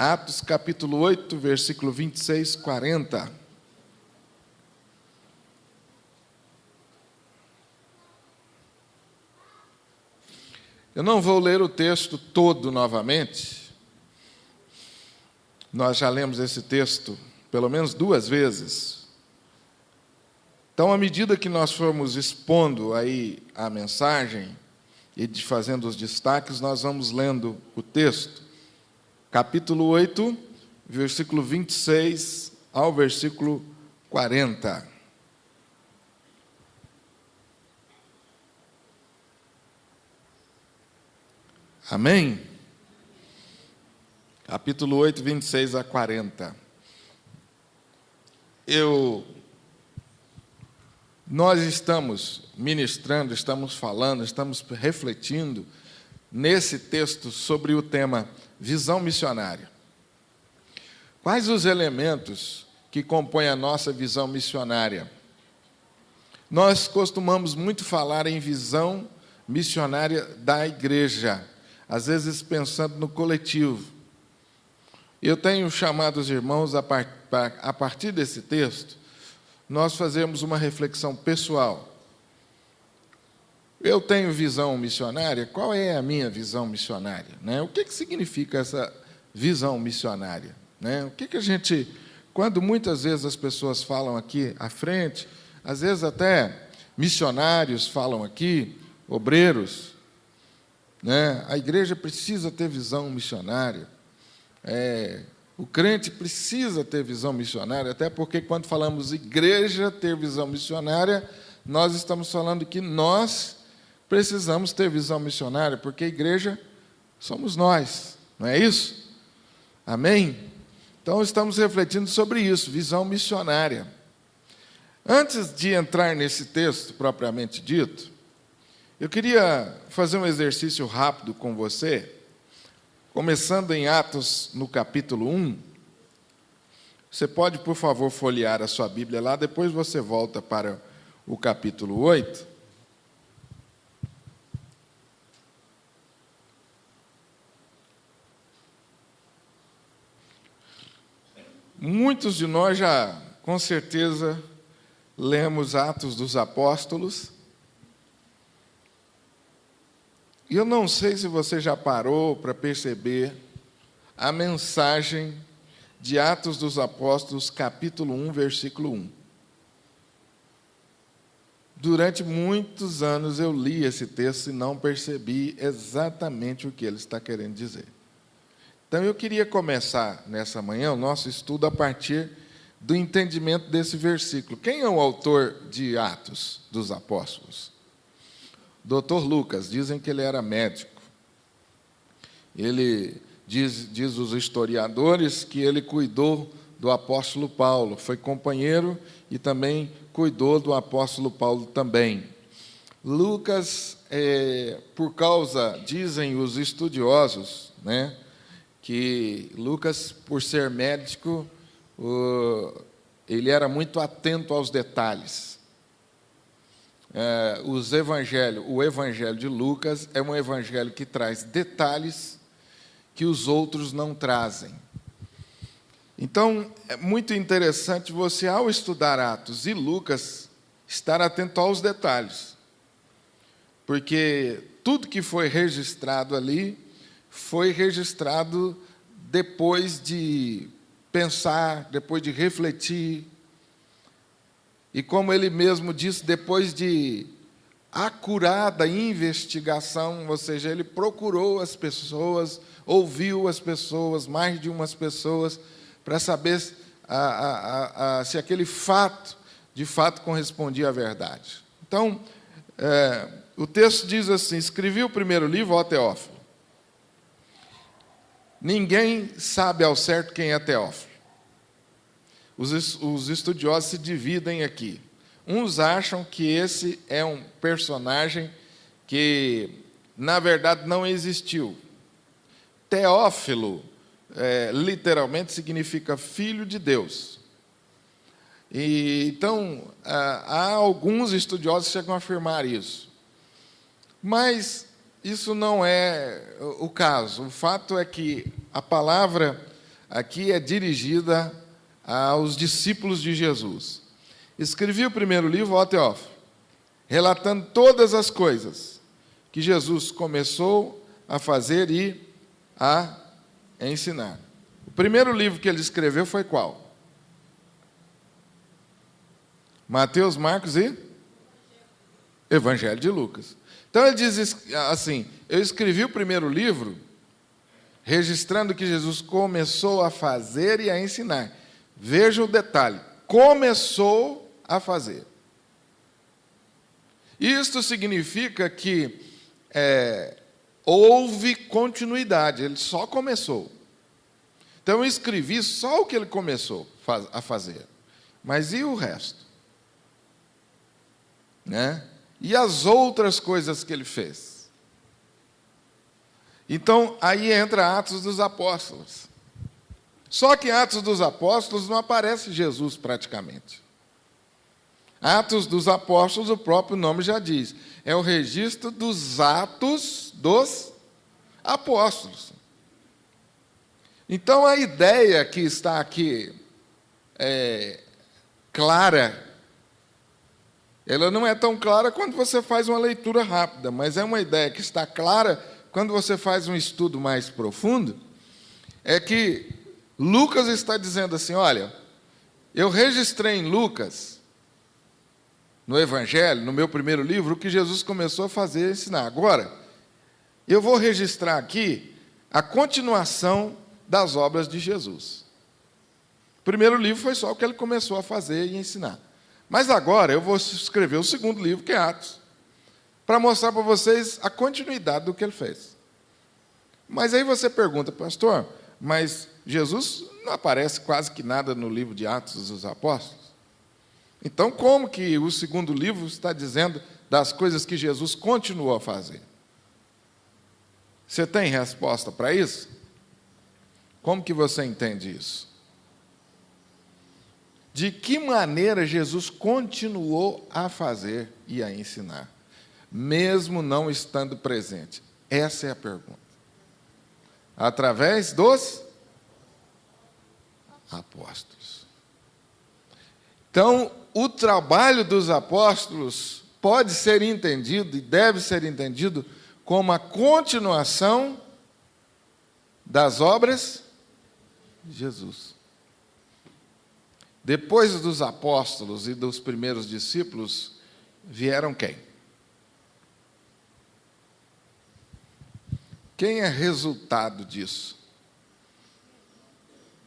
Atos capítulo 8, versículo 26, 40. Eu não vou ler o texto todo novamente. Nós já lemos esse texto pelo menos 2 vezes. Então, à medida que nós formos expondo aí a mensagem e fazendo os destaques, nós vamos lendo o texto. Capítulo 8, versículo 26 ao versículo 40. Amém? Capítulo 8, 26 a 40. Nós estamos ministrando, estamos falando, estamos refletindo nesse texto sobre o tema visão missionária. Quais os elementos que compõem a nossa visão missionária? Nós costumamos muito falar em visão missionária da igreja, às vezes pensando no coletivo. Eu tenho chamado os irmãos, a partir desse texto, nós fazemos uma reflexão pessoal. Eu tenho visão missionária? Qual é a minha visão missionária? O que significa essa visão missionária? O que a gente... Quando muitas vezes as pessoas falam aqui à frente, às vezes até missionários falam aqui, obreiros, a igreja precisa ter visão missionária. O crente precisa ter visão missionária, até porque quando falamos igreja ter visão missionária, nós estamos falando que nós precisamos ter visão missionária, porque a igreja somos nós, não é isso? Amém? Então, estamos refletindo sobre isso, visão missionária. Antes de entrar nesse texto propriamente dito, eu queria fazer um exercício rápido com você, começando em Atos, no capítulo 1. Você pode, por favor, folhear a sua Bíblia lá, depois você volta para o capítulo 8. Muitos de nós já, com certeza, lemos Atos dos Apóstolos. E eu não sei se você já parou para perceber a mensagem de Atos dos Apóstolos, capítulo 1, versículo 1. Durante muitos anos eu li esse texto e não percebi exatamente o que ele está querendo dizer. Então, eu queria começar nessa manhã o nosso estudo a partir do entendimento desse versículo. Quem é o autor de Atos dos Apóstolos? Dr. Lucas, dizem que ele era médico. Ele diz os historiadores que ele cuidou do apóstolo Paulo, foi companheiro e também cuidou do apóstolo Paulo também. Lucas, por causa, dizem os estudiosos, que Lucas, por ser médico, ele era muito atento aos detalhes. O evangelho de Lucas é um evangelho que traz detalhes que os outros não trazem. Então, é muito interessante você, ao estudar Atos e Lucas, estar atento aos detalhes. Porque tudo que foi registrado ali foi registrado depois de pensar, depois de refletir. E como ele mesmo disse, depois de acurada investigação, ou seja, ele procurou as pessoas, ouviu as pessoas, mais de umas pessoas, para saber se aquele fato, de fato, correspondia à verdade. Então, o texto diz assim: escrevi o primeiro livro, ó Teófilo. Ninguém sabe ao certo quem é Teófilo. Os estudiosos se dividem aqui. Uns acham que esse é um personagem que, na verdade, não existiu. Teófilo, literalmente, significa filho de Deus. Então, há alguns estudiosos que chegam a afirmar isso. Mas isso não é o caso. O fato é que a palavra aqui é dirigida aos discípulos de Jesus. Escrevi o primeiro livro, ó Teófilo, relatando todas as coisas que Jesus começou a fazer e a ensinar. O primeiro livro que ele escreveu foi qual? Mateus, Marcos e Evangelho de Lucas. Então ele diz assim: eu escrevi o primeiro livro registrando que Jesus começou a fazer e a ensinar. Veja o detalhe: começou a fazer. Isto significa que houve continuidade, ele só começou. Então eu escrevi só o que ele começou a fazer. Mas e o resto? Né? E as outras coisas que ele fez? Então, aí entra Atos dos Apóstolos. Só que em Atos dos Apóstolos não aparece Jesus praticamente. Atos dos Apóstolos, o próprio nome já diz, é o registro dos Atos dos Apóstolos. Então, a ideia que está aqui clara, ela não é tão clara quando você faz uma leitura rápida, mas é uma ideia que está clara quando você faz um estudo mais profundo, é que Lucas está dizendo assim: olha, eu registrei em Lucas, no Evangelho, no meu primeiro livro, o que Jesus começou a fazer e ensinar. Agora, eu vou registrar aqui a continuação das obras de Jesus. O primeiro livro foi só o que ele começou a fazer e ensinar. Mas agora eu vou escrever o segundo livro, que é Atos, para mostrar para vocês a continuidade do que ele fez. Mas aí você pergunta: pastor, mas Jesus não aparece quase que nada no livro de Atos dos Apóstolos? Então, como que o segundo livro está dizendo das coisas que Jesus continuou a fazer? Você tem resposta para isso? Como que você entende isso? De que maneira Jesus continuou a fazer e a ensinar, mesmo não estando presente? Essa é a pergunta. Através dos apóstolos. Então, o trabalho dos apóstolos pode ser entendido e deve ser entendido como a continuação das obras de Jesus. Depois dos apóstolos e dos primeiros discípulos, vieram quem? Quem é resultado disso?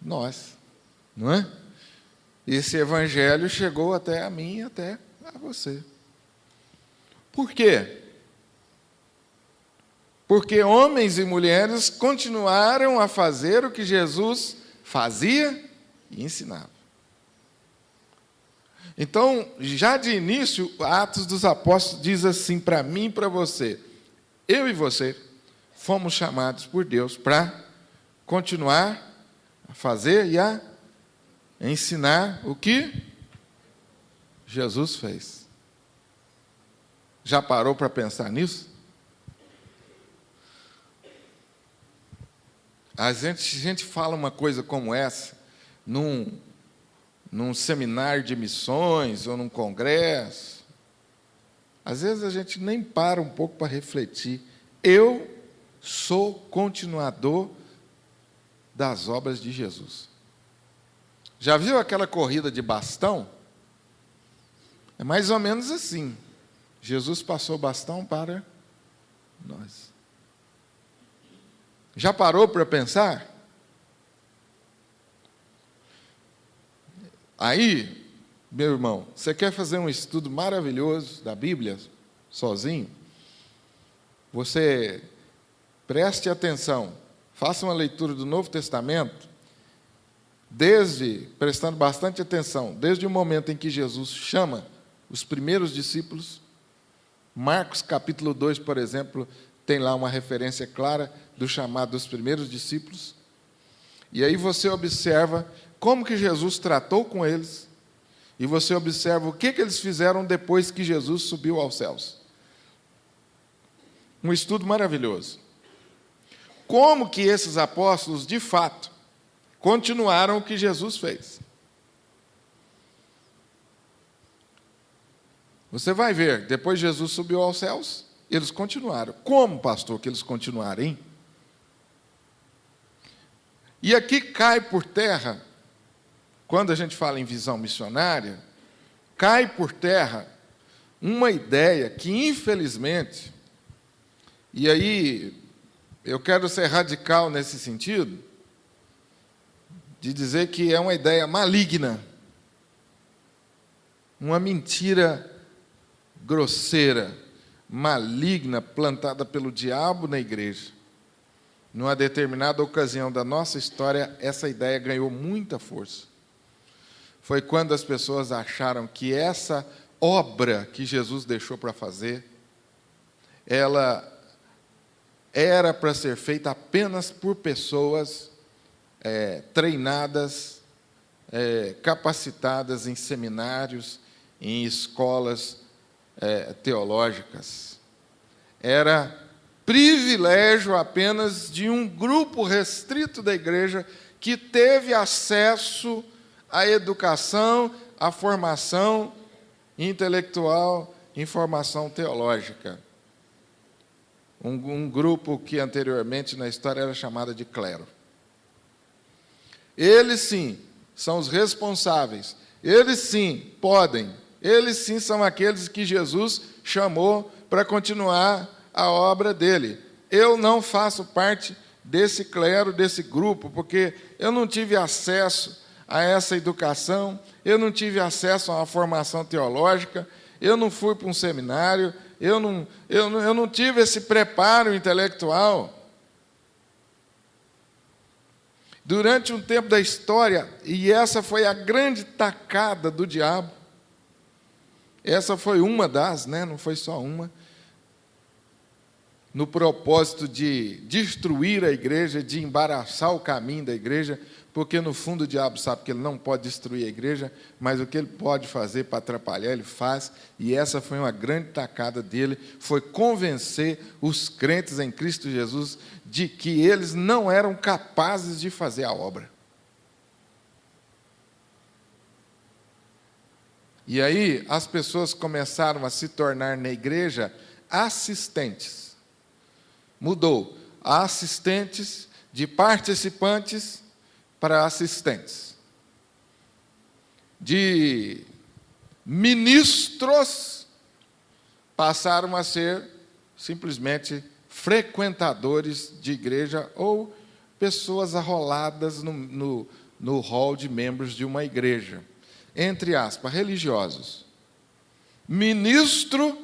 Nós, não é? Esse evangelho chegou até a mim e até a você. Por quê? Porque homens e mulheres continuaram a fazer o que Jesus fazia e ensinava. Então, já de início, Atos dos Apóstolos diz assim para mim e para você: eu e você fomos chamados por Deus para continuar a fazer e a ensinar o que Jesus fez. Já parou para pensar nisso? A gente fala uma coisa como essa num seminário de missões ou num congresso. Às vezes a gente nem para um pouco para refletir. Eu sou continuador das obras de Jesus. Já viu aquela corrida de bastão? É mais ou menos assim. Jesus passou o bastão para nós. Já parou para pensar? Aí, meu irmão, você quer fazer um estudo maravilhoso da Bíblia, sozinho? Você preste atenção, faça uma leitura do Novo Testamento, prestando bastante atenção, desde o momento em que Jesus chama os primeiros discípulos. Marcos capítulo 2, por exemplo, tem lá uma referência clara do chamado dos primeiros discípulos. E aí você observa como que Jesus tratou com eles, e você observa o que eles fizeram depois que Jesus subiu aos céus. Um estudo maravilhoso. Como que esses apóstolos, de fato, continuaram o que Jesus fez. Você vai ver, depois Jesus subiu aos céus, eles continuaram. Como, pastor, que eles continuaram, hein? E aqui cai por terra, quando a gente fala em visão missionária, cai por terra uma ideia que, infelizmente, e aí eu quero ser radical nesse sentido, de dizer que é uma ideia maligna, uma mentira grosseira, maligna, plantada pelo diabo na igreja. Numa determinada ocasião da nossa história, essa ideia ganhou muita força. Foi quando as pessoas acharam que essa obra que Jesus deixou para fazer, ela era para ser feita apenas por pessoas treinadas, capacitadas em seminários, em escolas teológicas. Era privilégio apenas de um grupo restrito da igreja que teve acesso à educação, à formação intelectual, em formação teológica. Um grupo que anteriormente na história era chamado de clero. Eles sim são os responsáveis, eles sim podem, eles sim são aqueles que Jesus chamou para continuar a obra dele. Eu não faço parte desse clero, desse grupo, porque eu não tive acesso a essa educação, eu não tive acesso a uma formação teológica, eu não fui para um seminário, eu não tive esse preparo intelectual. Durante um tempo da história, e essa foi a grande tacada do diabo, essa foi uma das, não foi só uma, no propósito de destruir a igreja, de embaraçar o caminho da igreja, porque no fundo o diabo sabe que ele não pode destruir a igreja, mas o que ele pode fazer para atrapalhar, ele faz, e essa foi uma grande tacada dele, foi convencer os crentes em Cristo Jesus de que eles não eram capazes de fazer a obra. E aí as pessoas começaram a se tornar na igreja assistentes. Mudou, assistentes de participantes para assistentes. De ministros passaram a ser simplesmente frequentadores de igreja ou pessoas arroladas no hall de membros de uma igreja. Entre aspas, religiosos. Ministro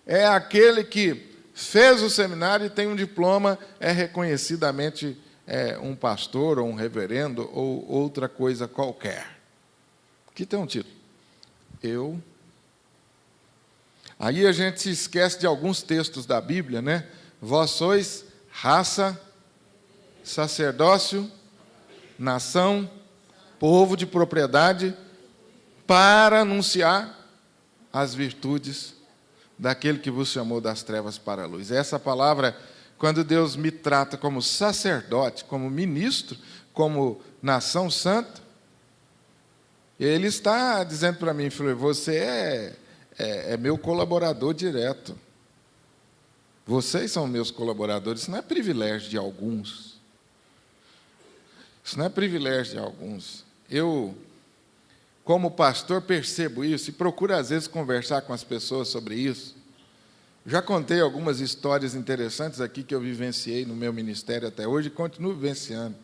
é aquele que fez o seminário e tem um diploma, é reconhecidamente um pastor, ou um reverendo, ou outra coisa qualquer. Aqui tem um título. Aí a gente se esquece de alguns textos da Bíblia, Vós sois raça, sacerdócio, nação, povo de propriedade, para anunciar as virtudes daquele que vos chamou das trevas para a luz. Essa palavra, quando Deus me trata como sacerdote, como ministro, como nação santa, Ele está dizendo para mim, filho, você é meu colaborador direto. Vocês são meus colaboradores. Isso não é privilégio de alguns. Isso não é privilégio de alguns. Eu, como pastor, percebo isso e procuro, às vezes, conversar com as pessoas sobre isso. Já contei algumas histórias interessantes aqui que eu vivenciei no meu ministério até hoje e continuo vivenciando.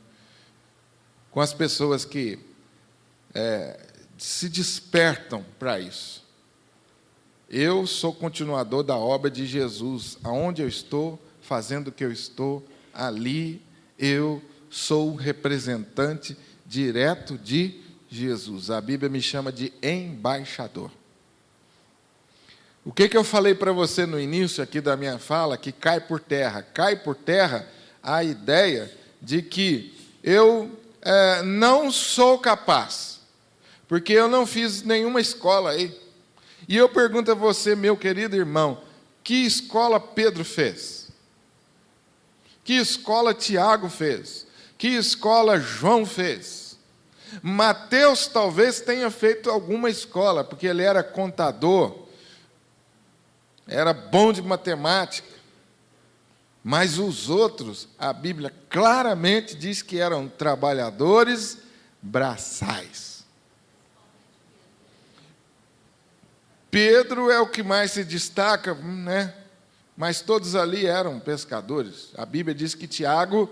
Com as pessoas que se despertam para isso. Eu sou continuador da obra de Jesus. Aonde eu estou, fazendo o que eu estou, ali eu sou o representante direto de Jesus. A Bíblia me chama de embaixador. O que eu falei para você no início aqui da minha fala, que cai por terra? Cai por terra a ideia de que eu não sou capaz, porque eu não fiz nenhuma escola aí. E eu pergunto a você, meu querido irmão, que escola Pedro fez? Que escola Tiago fez? Que escola João fez? Mateus talvez tenha feito alguma escola, porque ele era contador, era bom de matemática. Mas os outros, a Bíblia claramente diz que eram trabalhadores braçais. Pedro é o que mais se destaca, né? Mas todos ali eram pescadores. A Bíblia diz que Tiago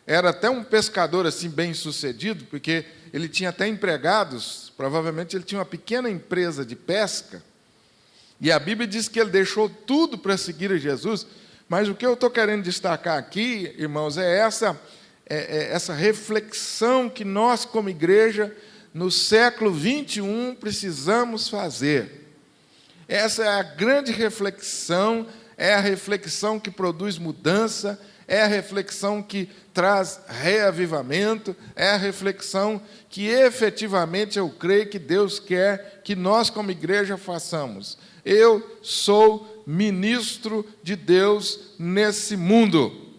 era até um pescador assim bem-sucedido, porque ele tinha até empregados, provavelmente ele tinha uma pequena empresa de pesca, e a Bíblia diz que ele deixou tudo para seguir a Jesus. Mas o que eu estou querendo destacar aqui, irmãos, é essa reflexão que nós, como igreja, no século 21, precisamos fazer. Essa é a grande reflexão, é a reflexão que produz mudança, é a reflexão que traz reavivamento, é a reflexão que efetivamente eu creio que Deus quer que nós, como igreja, façamos. Eu sou ministro de Deus nesse mundo.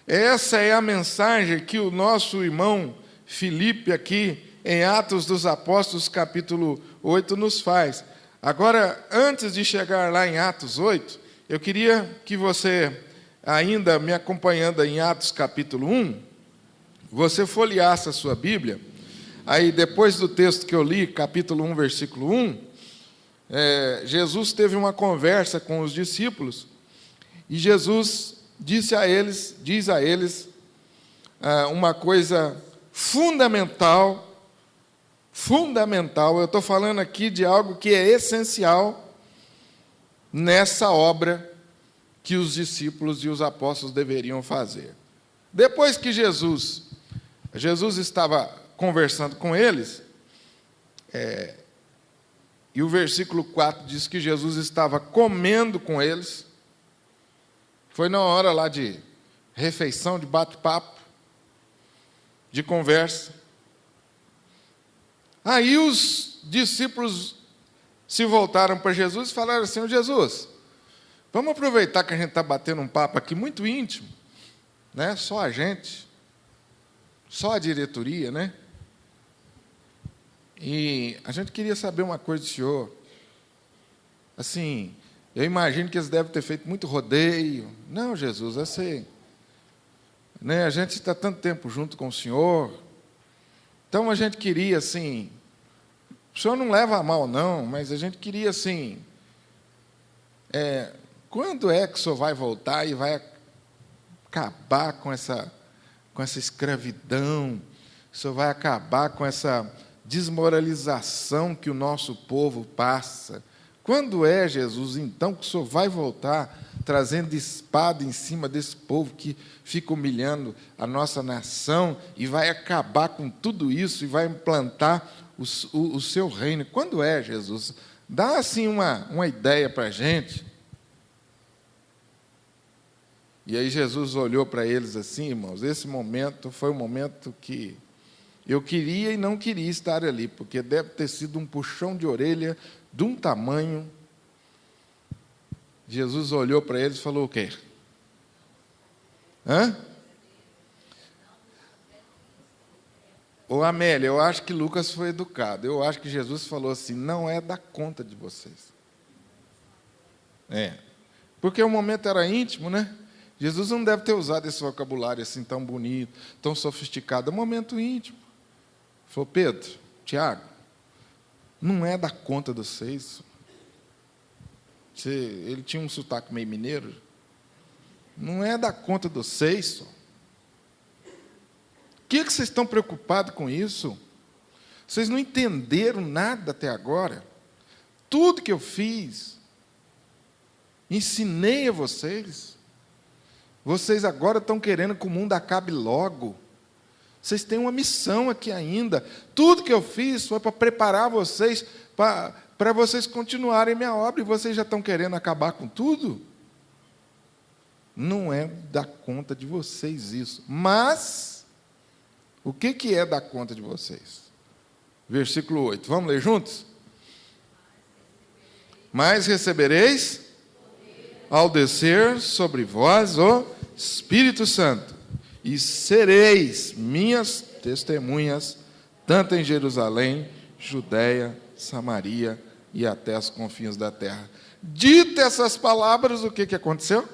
Essa é a mensagem que o nosso irmão Filipe, aqui em Atos dos Apóstolos, capítulo 8, nos faz. Agora, antes de chegar lá em Atos 8, eu queria que você, ainda me acompanhando em Atos capítulo 1, você folheasse a sua Bíblia. Aí, depois do texto que eu li, capítulo 1, versículo 1, Jesus teve uma conversa com os discípulos, e Jesus diz a eles uma coisa fundamental, eu estou falando aqui de algo que é essencial nessa obra que os discípulos e os apóstolos deveriam fazer. Depois que Jesus estava conversando com eles, e o versículo 4 diz que Jesus estava comendo com eles, foi na hora lá de refeição, de bate-papo, de conversa. Aí os discípulos se voltaram para Jesus e falaram assim: Jesus, vamos aproveitar que a gente está batendo um papo aqui muito íntimo, né? Só a gente, só a diretoria, né? E a gente queria saber uma coisa do senhor. Assim, eu imagino que eles devem ter feito muito rodeio. Não, Jesus, assim, né? A gente está tanto tempo junto com o senhor. Então a gente queria, assim, o senhor não leva a mal, não, mas a gente queria, assim, quando é que o senhor vai voltar e vai acabar com essa escravidão? O senhor vai acabar com essa desmoralização que o nosso povo passa? Quando é, Jesus, então, que o senhor vai voltar trazendo espada em cima desse povo que fica humilhando a nossa nação e vai acabar com tudo isso e vai implantar o seu reino? Quando é, Jesus? Dá, assim, uma ideia para a gente. E aí Jesus olhou para eles assim, irmãos, esse momento foi um momento que eu queria e não queria estar ali, porque deve ter sido um puxão de orelha de um tamanho. Jesus olhou para eles e falou o quê? Ô Amélia, eu acho que Lucas foi educado. Eu acho que Jesus falou assim: não é da conta de vocês. Porque o momento era íntimo, né? Jesus não deve ter usado esse vocabulário assim tão bonito, tão sofisticado. É um momento íntimo. Falou: Pedro, Tiago, não é da conta de vocês. Ele tinha um sotaque meio mineiro. Não é da conta de vocês. O que vocês estão preocupados com isso? Vocês não entenderam nada até agora. Tudo que eu fiz, ensinei a vocês. Vocês agora estão querendo que o mundo acabe logo. Vocês têm uma missão aqui ainda. Tudo que eu fiz foi para preparar vocês, para vocês continuarem minha obra, e vocês já estão querendo acabar com tudo? Não é da conta de vocês isso. Mas, o que é da conta de vocês? Versículo 8. Vamos ler juntos? Mas recebereis, ao descer sobre vós, o Espírito Santo, e sereis minhas testemunhas, tanto em Jerusalém, Judéia, Samaria e até os confins da terra. Dita essas palavras, o que aconteceu?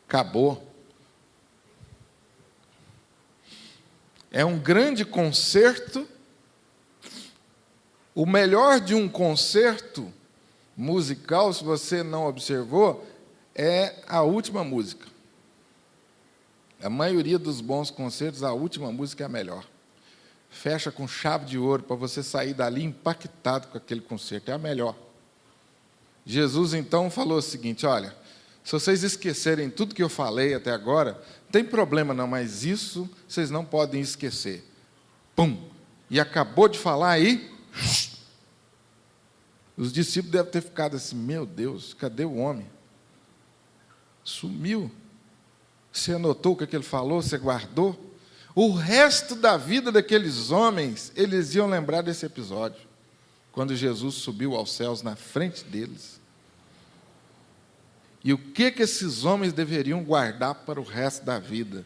Acabou. É um grande concerto. O melhor de um concerto musical, se você não observou, é a última música. A maioria dos bons concertos, a última música é a melhor. Fecha com chave de ouro para você sair dali impactado com aquele concerto. É a melhor. Jesus, então, falou o seguinte, olha, se vocês esquecerem tudo que eu falei até agora, não tem problema não, mas isso vocês não podem esquecer. Pum! E acabou de falar aí. Os discípulos devem ter ficado assim, meu Deus, cadê o homem? Sumiu. Você anotou o que ele falou? Você guardou? O resto da vida daqueles homens, eles iam lembrar desse episódio, quando Jesus subiu aos céus na frente deles. E o que esses homens deveriam guardar para o resto da vida?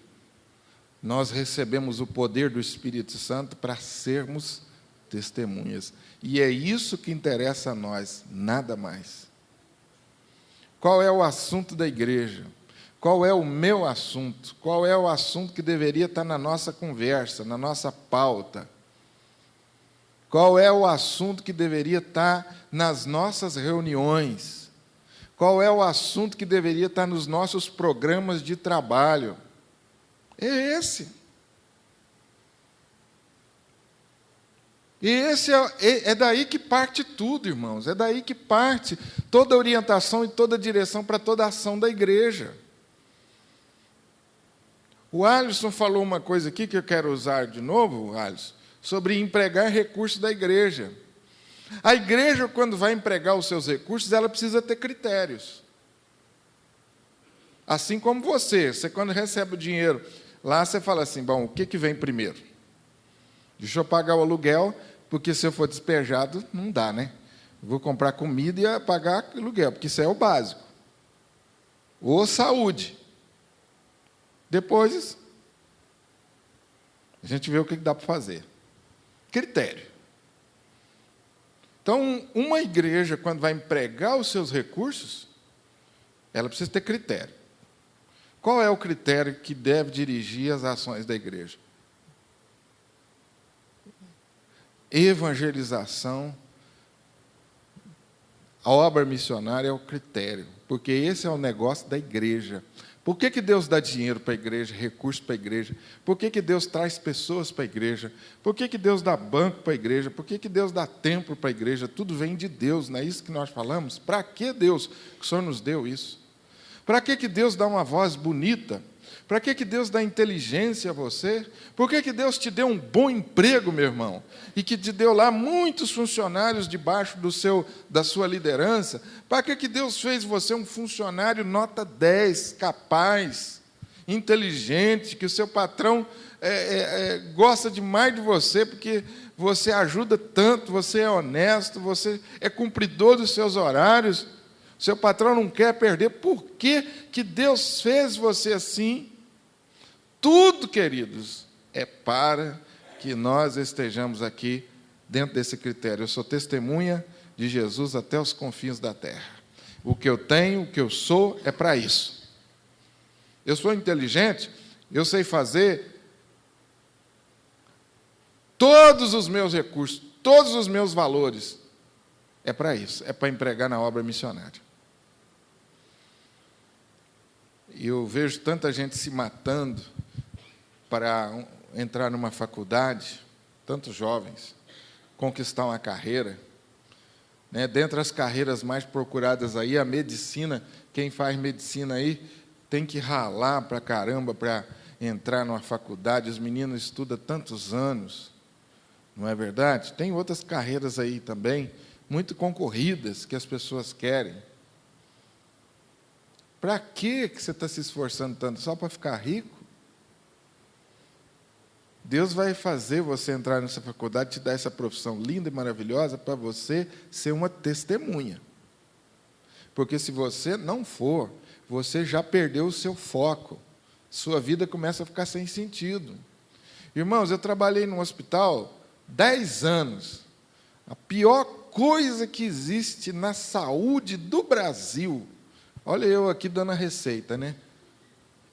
Nós recebemos o poder do Espírito Santo para sermos testemunhas. E é isso que interessa a nós, nada mais. Qual é o assunto da igreja? Qual é o meu assunto? Qual é o assunto que deveria estar na nossa conversa, na nossa pauta? Qual é o assunto que deveria estar nas nossas reuniões? Qual é o assunto que deveria estar nos nossos programas de trabalho? É esse. E esse é daí que parte tudo, irmãos. É daí que parte toda a orientação e toda a direção para toda a ação da igreja. O Alisson falou uma coisa aqui que eu quero usar de novo, Alisson, sobre empregar recursos da igreja. A igreja, quando vai empregar os seus recursos, ela precisa ter critérios. Assim como você quando recebe o dinheiro, lá você fala assim, bom, o que vem primeiro? Deixa eu pagar o aluguel, porque se eu for despejado, não dá, né? Vou comprar comida e pagar aluguel, porque isso é o básico. Ou saúde. Depois, a gente vê o que dá para fazer. Critério. Então, uma igreja, quando vai empregar os seus recursos, ela precisa ter critério. Qual é o critério que deve dirigir as ações da igreja? Evangelização, a obra missionária é o critério, porque esse é o negócio da igreja. Por que Deus dá dinheiro para a igreja, recursos para a igreja? Por que Deus traz pessoas para a igreja? Por que Deus dá banco para a igreja? Por que Deus dá templo para a igreja? Tudo vem de Deus, não é isso que nós falamos? Para que Deus, que o Senhor nos deu isso? Para que Deus dá uma voz bonita? Para que Deus dá inteligência a você? Por que Deus te deu um bom emprego, meu irmão? E que te deu lá muitos funcionários debaixo da sua liderança? Para que Deus fez você um funcionário nota 10, capaz, inteligente, que o seu patrão gosta demais de você, porque você ajuda tanto, você é honesto, você é cumpridor dos seus horários, seu patrão não quer perder. Por que Deus fez você assim? Tudo, queridos, é para que nós estejamos aqui dentro desse critério. Eu sou testemunha de Jesus até os confins da terra. O que eu tenho, o que eu sou, é para isso. Eu sou inteligente, eu sei fazer todos os meus recursos, todos os meus valores. É para isso, é para empregar na obra missionária. E eu vejo tanta gente se matando para entrar numa faculdade, tantos jovens, conquistar uma carreira. Dentre as carreiras mais procuradas aí, a medicina, quem faz medicina aí tem que ralar para caramba para entrar numa faculdade. Os meninos estudam tantos anos, não é verdade? Tem outras carreiras aí também, muito concorridas, que as pessoas querem. Para que você está se esforçando tanto? Só para ficar rico? Deus vai fazer você entrar nessa faculdade, te dar essa profissão linda e maravilhosa para você ser uma testemunha. Porque se você não for, você já perdeu o seu foco. Sua vida começa a ficar sem sentido. Irmãos, eu trabalhei num hospital 10 anos. A pior coisa que existe na saúde do Brasil, olha eu aqui dando a receita, né?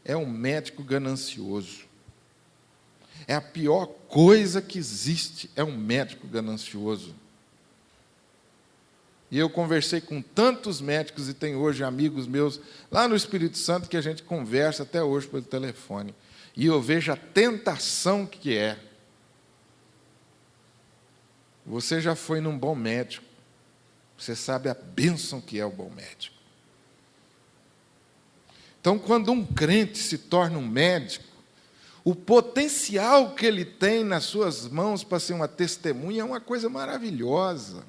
É um médico ganancioso. É a pior coisa que existe, é um médico ganancioso. E eu conversei com tantos médicos, e tenho hoje amigos meus lá no Espírito Santo, que a gente conversa até hoje pelo telefone. E eu vejo a tentação que é. Você já foi num bom médico, você sabe a bênção que é o bom médico. Então, quando um crente se torna um médico, o potencial que ele tem nas suas mãos para ser uma testemunha é uma coisa maravilhosa.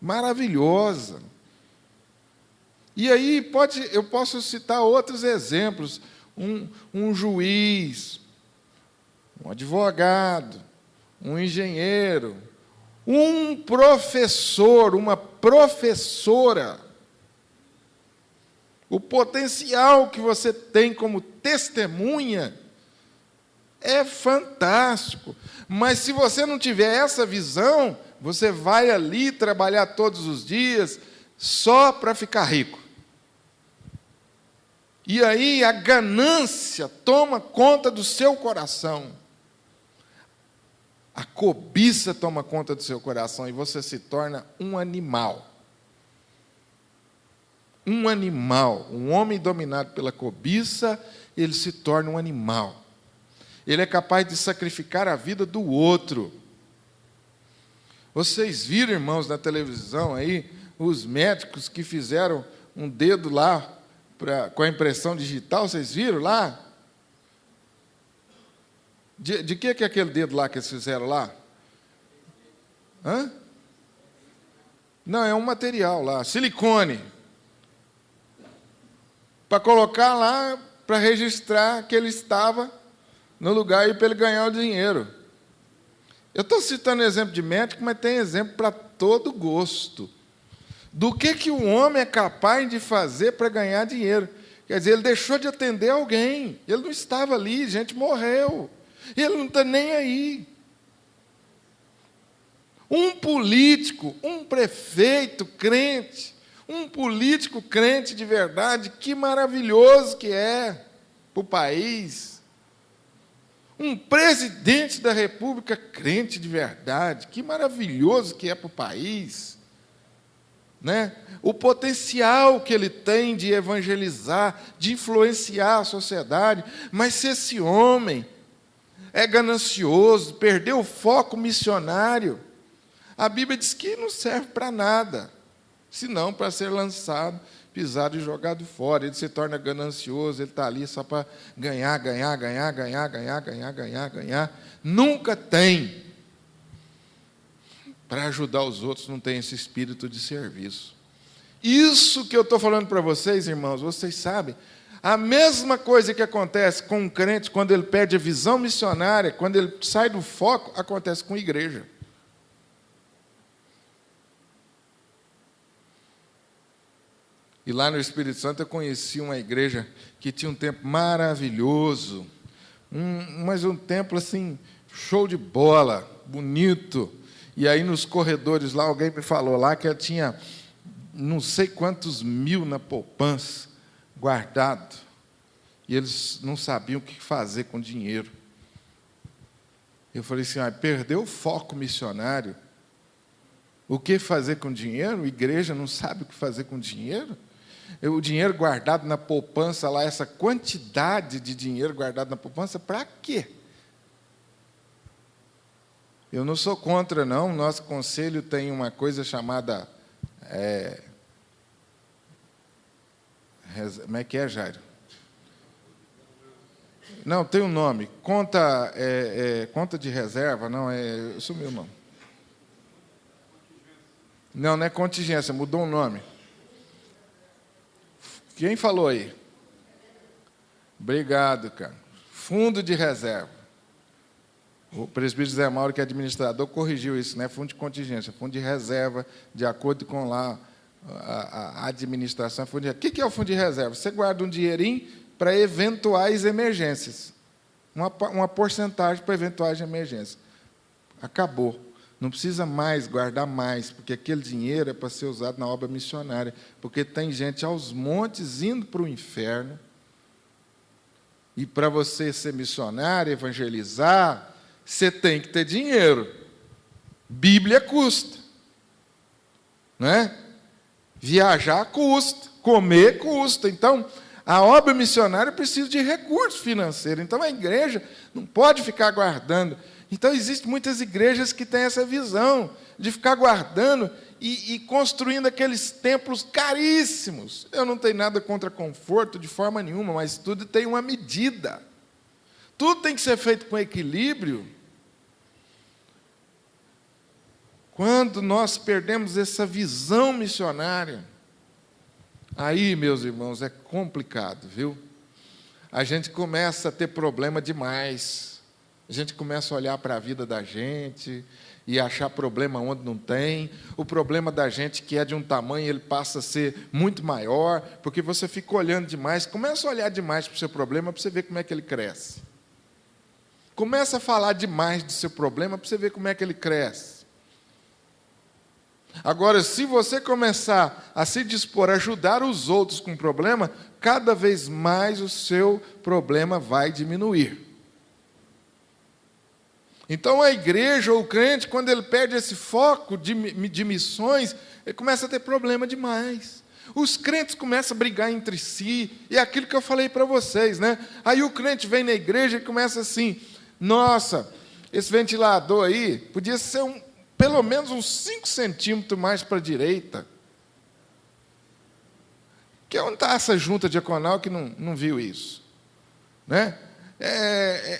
Maravilhosa. E aí eu posso citar outros exemplos. Um juiz, um advogado, um engenheiro, um professor, uma professora. O potencial que você tem como testemunha é fantástico. Mas se você não tiver essa visão, você vai ali trabalhar todos os dias só para ficar rico. E aí a ganância toma conta do seu coração. A cobiça toma conta do seu coração e você se torna um animal. Um animal. Um homem dominado pela cobiça, ele se torna um animal. Ele é capaz de sacrificar a vida do outro. Vocês viram, irmãos, na televisão aí, os médicos que fizeram um dedo lá com a impressão digital, vocês viram lá? De que é aquele dedo lá que eles fizeram lá? Hã? Não, é um material lá, silicone. Para colocar lá, para registrar que ele estava no lugar e para ele ganhar o dinheiro. Eu estou citando exemplo de médico, mas tem exemplo para todo gosto. Do que o homem é capaz de fazer para ganhar dinheiro. Quer dizer, ele deixou de atender alguém. Ele não estava ali, gente morreu. Ele não está nem aí. Um político, um prefeito crente, um político crente de verdade, que maravilhoso que é para o país. Um presidente da República crente de verdade, que maravilhoso que é para o país. Né? O potencial que ele tem de evangelizar, de influenciar a sociedade, mas se esse homem é ganancioso, perdeu o foco missionário, a Bíblia diz que não serve para nada, senão para ser lançado, pisado e jogado fora. Ele se torna ganancioso, ele está ali só para ganhar. Nunca tem. Para ajudar os outros, não tem esse espírito de serviço. Isso que eu estou falando para vocês, irmãos, vocês sabem, a mesma coisa que acontece com um crente quando ele perde a visão missionária, quando ele sai do foco, acontece com a igreja. E lá no Espírito Santo eu conheci uma igreja que tinha um templo maravilhoso, mas um templo assim, show de bola, bonito. E aí, nos corredores lá, alguém me falou lá que ela tinha não sei quantos mil na poupança guardado. E eles não sabiam o que fazer com o dinheiro. Eu falei assim, perdeu o foco missionário. O que fazer com dinheiro? A igreja não sabe o que fazer com dinheiro? O dinheiro guardado na poupança lá, essa quantidade de dinheiro guardado na poupança, para quê? Eu não sou contra, não. Nosso conselho tem uma coisa chamada... como é que é, Jairo? Não, tem um nome. Conta de reserva, não, sumiu o nome. Não é contingência, mudou o nome. Quem falou aí? Obrigado, cara. Fundo de reserva. O presbítero Zé Mauro, que é administrador, corrigiu isso, não é fundo de contingência, fundo de reserva, de acordo com lá a administração fundo de reserva. O que é o fundo de reserva? Você guarda um dinheirinho para eventuais emergências. Uma porcentagem para eventuais emergências. Acabou. Não precisa mais guardar mais, porque aquele dinheiro é para ser usado na obra missionária, porque tem gente aos montes indo para o inferno, e para você ser missionário, evangelizar, você tem que ter dinheiro. Bíblia custa. Não é? Viajar custa, comer custa. Então, a obra missionária precisa de recursos financeiros. Então, a igreja não pode ficar guardando. Então, existem muitas igrejas que têm essa visão de ficar guardando e construindo aqueles templos caríssimos. Eu não tenho nada contra conforto de forma nenhuma, mas tudo tem uma medida. Tudo tem que ser feito com equilíbrio. Quando nós perdemos essa visão missionária, aí, meus irmãos, é complicado, viu? A gente começa a ter problema demais. A gente começa a olhar para a vida da gente e achar problema onde não tem. O problema da gente, que é de um tamanho, ele passa a ser muito maior, porque você fica olhando demais. Começa a olhar demais para o seu problema para você ver como é que ele cresce. Começa a falar demais do seu problema para você ver como é que ele cresce. Agora, se você começar a se dispor a ajudar os outros com problema, cada vez mais o seu problema vai diminuir. Então, a igreja ou o crente, quando ele perde esse foco de missões, ele começa a ter problema demais. Os crentes começam a brigar entre si, e é aquilo que eu falei para vocês, né? Aí o crente vem na igreja e começa assim, nossa, esse ventilador aí podia ser pelo menos uns 5 centímetros mais para a direita. Que onde está essa junta diaconal que não viu isso? Né?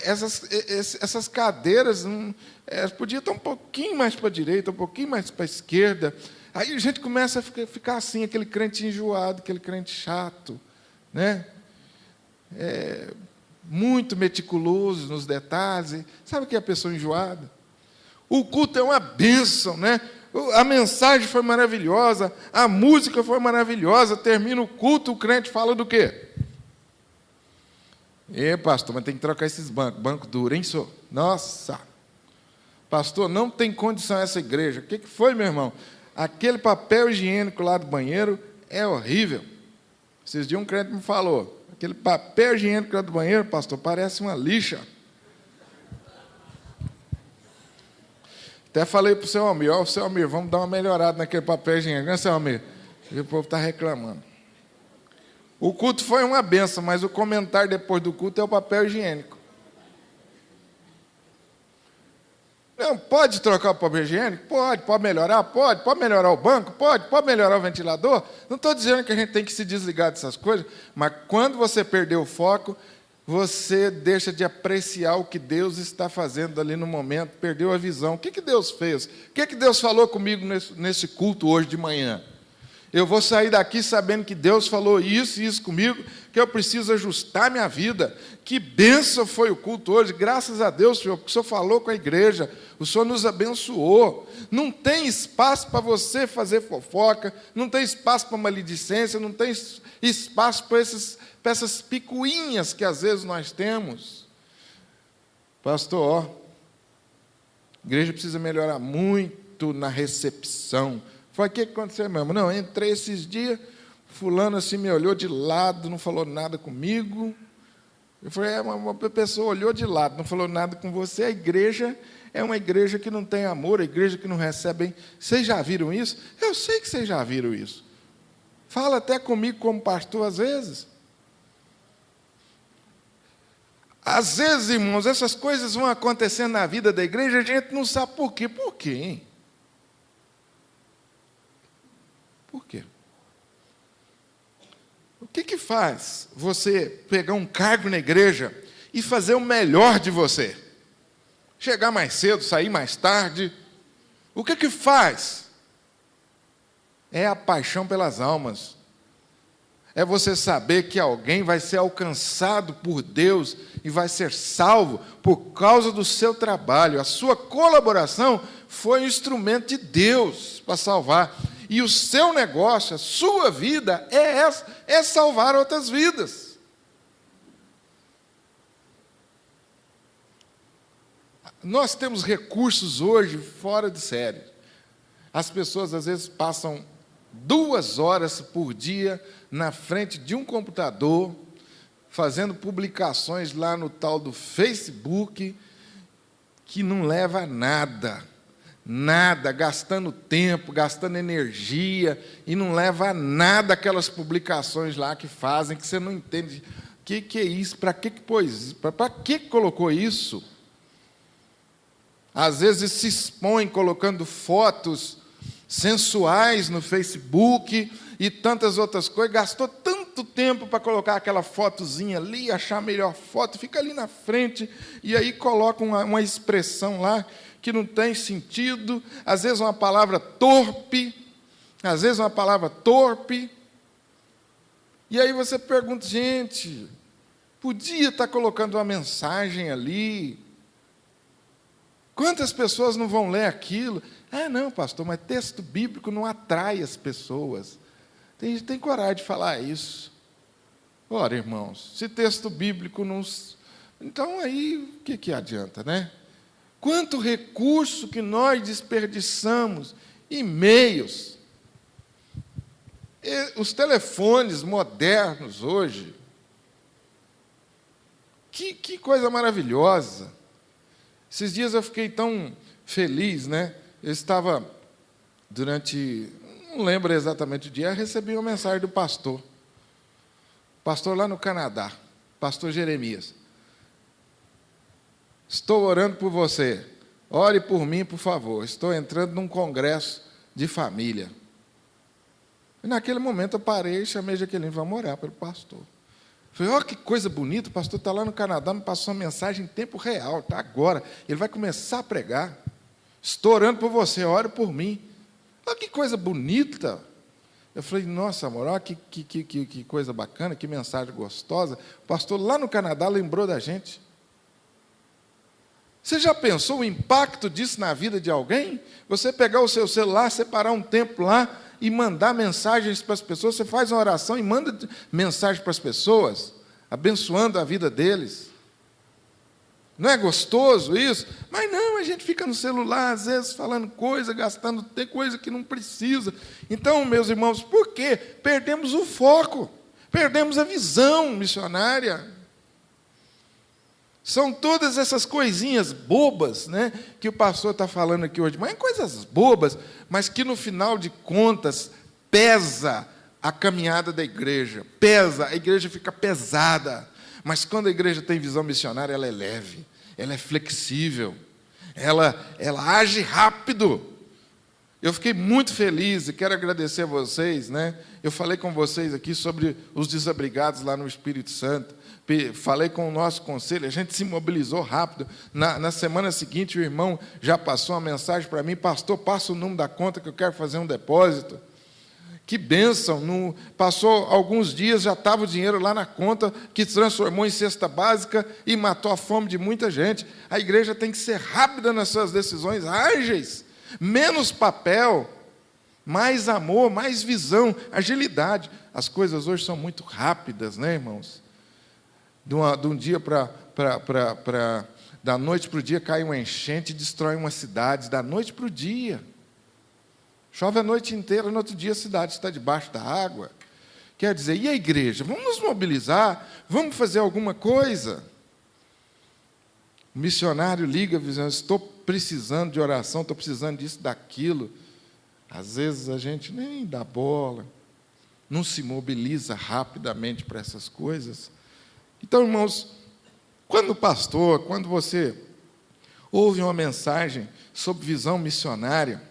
Essas cadeiras podiam estar um pouquinho mais para a direita, um pouquinho mais para a esquerda. Aí a gente começa a ficar assim, aquele crente enjoado, aquele crente chato, né? Muito meticuloso nos detalhes. Sabe o que é a pessoa enjoada? O culto é uma bênção, né? A mensagem foi maravilhosa, a música foi maravilhosa, termina o culto, o crente fala do quê? Pastor, mas tem que trocar esses bancos. Banco duro, hein, senhor? Nossa! Pastor, não tem condição essa igreja. O que foi, meu irmão? Aquele papel higiênico lá do banheiro é horrível. Esses dias um crente me falou, aquele papel higiênico lá do banheiro, pastor, parece uma lixa. Até falei para o seu Almir, seu Almir, vamos dar uma melhorada naquele papel higiênico, né, seu Almir? E o povo está reclamando. O culto foi uma benção, mas o comentário depois do culto é o papel higiênico. Não, pode trocar o papel higiênico? Pode melhorar? Pode melhorar o banco? Pode melhorar o ventilador? Não estou dizendo que a gente tem que se desligar dessas coisas, mas quando você perder o foco, você deixa de apreciar o que Deus está fazendo ali no momento, perdeu a visão. O que Deus fez? O que Deus falou comigo nesse culto hoje de manhã? Eu vou sair daqui sabendo que Deus falou isso e isso comigo, que eu preciso ajustar minha vida. Que bênção foi o culto hoje, graças a Deus, Senhor, porque o Senhor falou com a igreja, o Senhor nos abençoou. Não tem espaço para você fazer fofoca, não tem espaço para maledicência, não tem espaço para essas picuinhas que às vezes nós temos. Pastor, a igreja precisa melhorar muito na recepção. Foi o que aconteceu mesmo? Não, entrei esses dias, fulano assim me olhou de lado, não falou nada comigo. Eu falei, uma pessoa olhou de lado, não falou nada com você. A igreja é uma igreja que não tem amor, a igreja que não recebe bem. Vocês já viram isso? Eu sei que vocês já viram isso. Fala até comigo como pastor às vezes. Às vezes, irmãos, essas coisas vão acontecendo na vida da igreja, a gente não sabe por quê. Por quê, hein? Por quê? O que faz você pegar um cargo na igreja e fazer o melhor de você? Chegar mais cedo, sair mais tarde. O que faz? É a paixão pelas almas. É você saber que alguém vai ser alcançado por Deus e vai ser salvo por causa do seu trabalho. A sua colaboração foi um instrumento de Deus para salvar. E o seu negócio, a sua vida, é salvar outras vidas. Nós temos recursos hoje fora de série. As pessoas, às vezes, passam 2 horas por dia na frente de um computador, fazendo publicações lá no tal do Facebook, que não leva a nada, gastando tempo, gastando energia, e não leva a nada aquelas publicações lá que fazem, que você não entende o que é isso, para que pôs, para que colocou isso? Às vezes se expõe colocando fotos sensuais no Facebook e tantas outras coisas, gastou tanto tempo para colocar aquela fotozinha ali, achar a melhor foto, fica ali na frente, e aí coloca uma expressão lá que não tem sentido, às vezes uma palavra torpe, e aí você pergunta, gente, podia estar colocando uma mensagem ali. Quantas pessoas não vão ler aquilo? Ah, não, pastor, mas texto bíblico não atrai as pessoas. Tem gente que tem coragem de falar isso. Ora, irmãos, se texto bíblico não... Então, aí, o que adianta, né? Quanto recurso que nós desperdiçamos, e-mails, os telefones modernos hoje, que coisa maravilhosa. Esses dias eu fiquei tão feliz, né? Eu estava, não lembro exatamente o dia, recebi uma mensagem do pastor lá no Canadá, pastor Jeremias. Estou orando por você, ore por mim, por favor, estou entrando num congresso de família. E naquele momento eu parei e chamei Jaqueline, vamos orar pelo pastor. Falei, olha que coisa bonita, o pastor está lá no Canadá, me passou uma mensagem em tempo real, está agora, ele vai começar a pregar. Estou orando por você, ore por mim. Olha que coisa bonita. Eu falei, nossa, amor, olha que coisa bacana, que mensagem gostosa. O pastor lá no Canadá lembrou da gente. Você já pensou o impacto disso na vida de alguém? Você pegar o seu celular, separar um tempo lá e mandar mensagens para as pessoas, você faz uma oração e manda mensagem para as pessoas, abençoando a vida deles. Não é gostoso isso? Mas não, a gente fica no celular, às vezes, falando coisa, gastando coisa que não precisa. Então, meus irmãos, por quê? Perdemos o foco, perdemos a visão missionária. São todas essas coisinhas bobas, né, que o pastor está falando aqui hoje, mas coisas bobas, mas que no final de contas pesa a caminhada da igreja, a igreja fica pesada, mas quando a igreja tem visão missionária, ela é leve, ela é flexível, ela age rápido. Eu fiquei muito feliz e quero agradecer a vocês, né? Eu falei com vocês aqui sobre os desabrigados lá no Espírito Santo, falei com o nosso conselho, a gente se mobilizou rápido. Na semana seguinte, o irmão já passou uma mensagem para mim, pastor, passa o número da conta que eu quero fazer um depósito. Que bênção, passou alguns dias, já estava o dinheiro lá na conta, que transformou em cesta básica e matou a fome de muita gente. A igreja tem que ser rápida nas suas decisões, ágeis, menos papel, mais amor, mais visão, agilidade. As coisas hoje são muito rápidas, né, irmãos? De um dia da noite para o dia cai uma enchente e destrói uma cidade, da noite para o dia. Chove a noite inteira, no outro dia a cidade está debaixo da água. Quer dizer, e a igreja? Vamos nos mobilizar? Vamos fazer alguma coisa? O missionário liga, dizendo, estou precisando de oração, estou precisando disso, daquilo. Às vezes a gente nem dá bola, não se mobiliza rapidamente para essas coisas. Então, irmãos, quando você ouve uma mensagem sobre visão missionária,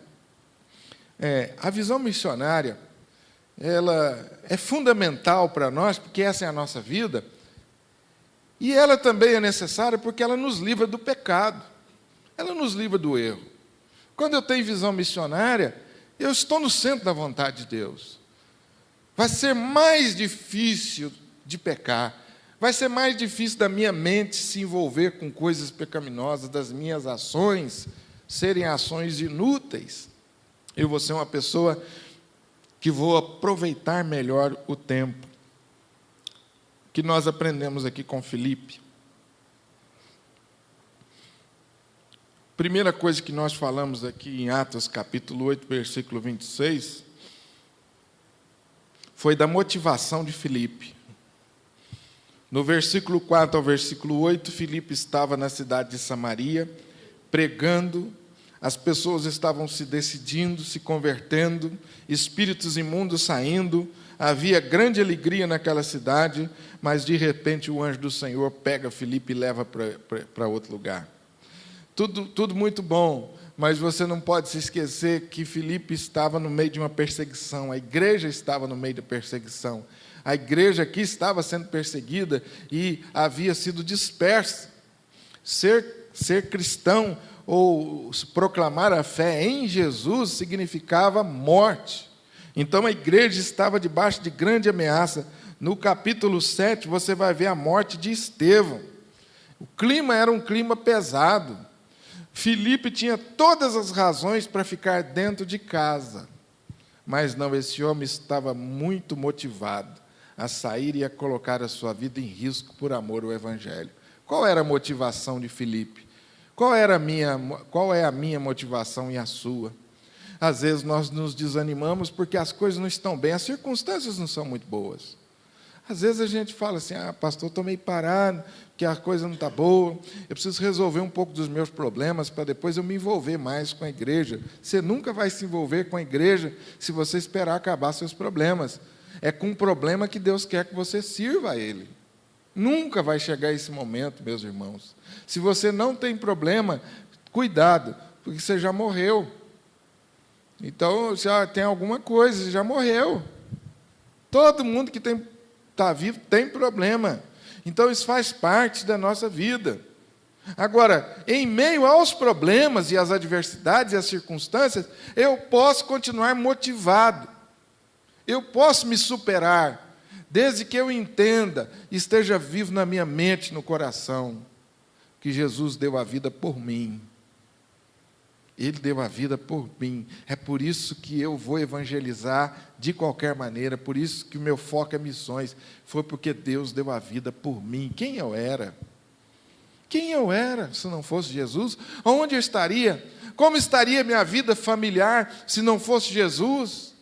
a visão missionária, ela é fundamental para nós, porque essa é a nossa vida, e ela também é necessária porque ela nos livra do pecado, ela nos livra do erro. Quando eu tenho visão missionária, eu estou no centro da vontade de Deus. Vai ser mais difícil de pecar, vai ser mais difícil da minha mente se envolver com coisas pecaminosas, das minhas ações serem ações inúteis. Eu vou ser uma pessoa que vou aproveitar melhor o tempo. Que nós aprendemos aqui com Filipe. Primeira coisa que nós falamos aqui em Atos, capítulo 8, versículo 26, foi da motivação de Filipe. No versículo 4 ao versículo 8, Filipe estava na cidade de Samaria, pregando, as pessoas estavam se decidindo, se convertendo, espíritos imundos saindo, havia grande alegria naquela cidade, mas de repente o anjo do Senhor pega Filipe e leva para outro lugar. Tudo muito bom, mas você não pode se esquecer que Filipe estava no meio de uma perseguição, a igreja estava no meio da perseguição. A igreja aqui estava sendo perseguida e havia sido dispersa. Ser cristão ou proclamar a fé em Jesus significava morte. Então a igreja estava debaixo de grande ameaça. No capítulo 7 você vai ver a morte de Estevão. O clima era um clima pesado. Filipe tinha todas as razões para ficar dentro de casa. Mas não, esse homem estava muito motivado a sair e a colocar a sua vida em risco por amor ao Evangelho. Qual era a motivação de Filipe? Qual é a minha motivação e a sua? Às vezes nós nos desanimamos porque as coisas não estão bem, as circunstâncias não são muito boas. Às vezes a gente fala assim, pastor, estou meio parado, que a coisa não está boa, eu preciso resolver um pouco dos meus problemas para depois eu me envolver mais com a igreja. Você nunca vai se envolver com a igreja se você esperar acabar seus problemas. É com o problema que Deus quer que você sirva a Ele. Nunca vai chegar esse momento, meus irmãos. Se você não tem problema, cuidado, porque você já morreu. Então, já tem alguma coisa, você já morreu. Todo mundo que está vivo tem problema. Então, isso faz parte da nossa vida. Agora, em meio aos problemas e às adversidades e às circunstâncias, eu posso continuar motivado. Eu posso me superar, desde que eu entenda, esteja vivo na minha mente, no coração, que Jesus deu a vida por mim. Ele deu a vida por mim. É por isso que eu vou evangelizar de qualquer maneira, por isso que o meu foco é missões. Foi porque Deus deu a vida por mim. Quem eu era? Quem eu era se não fosse Jesus? Onde eu estaria? Como estaria minha vida familiar se não fosse Jesus?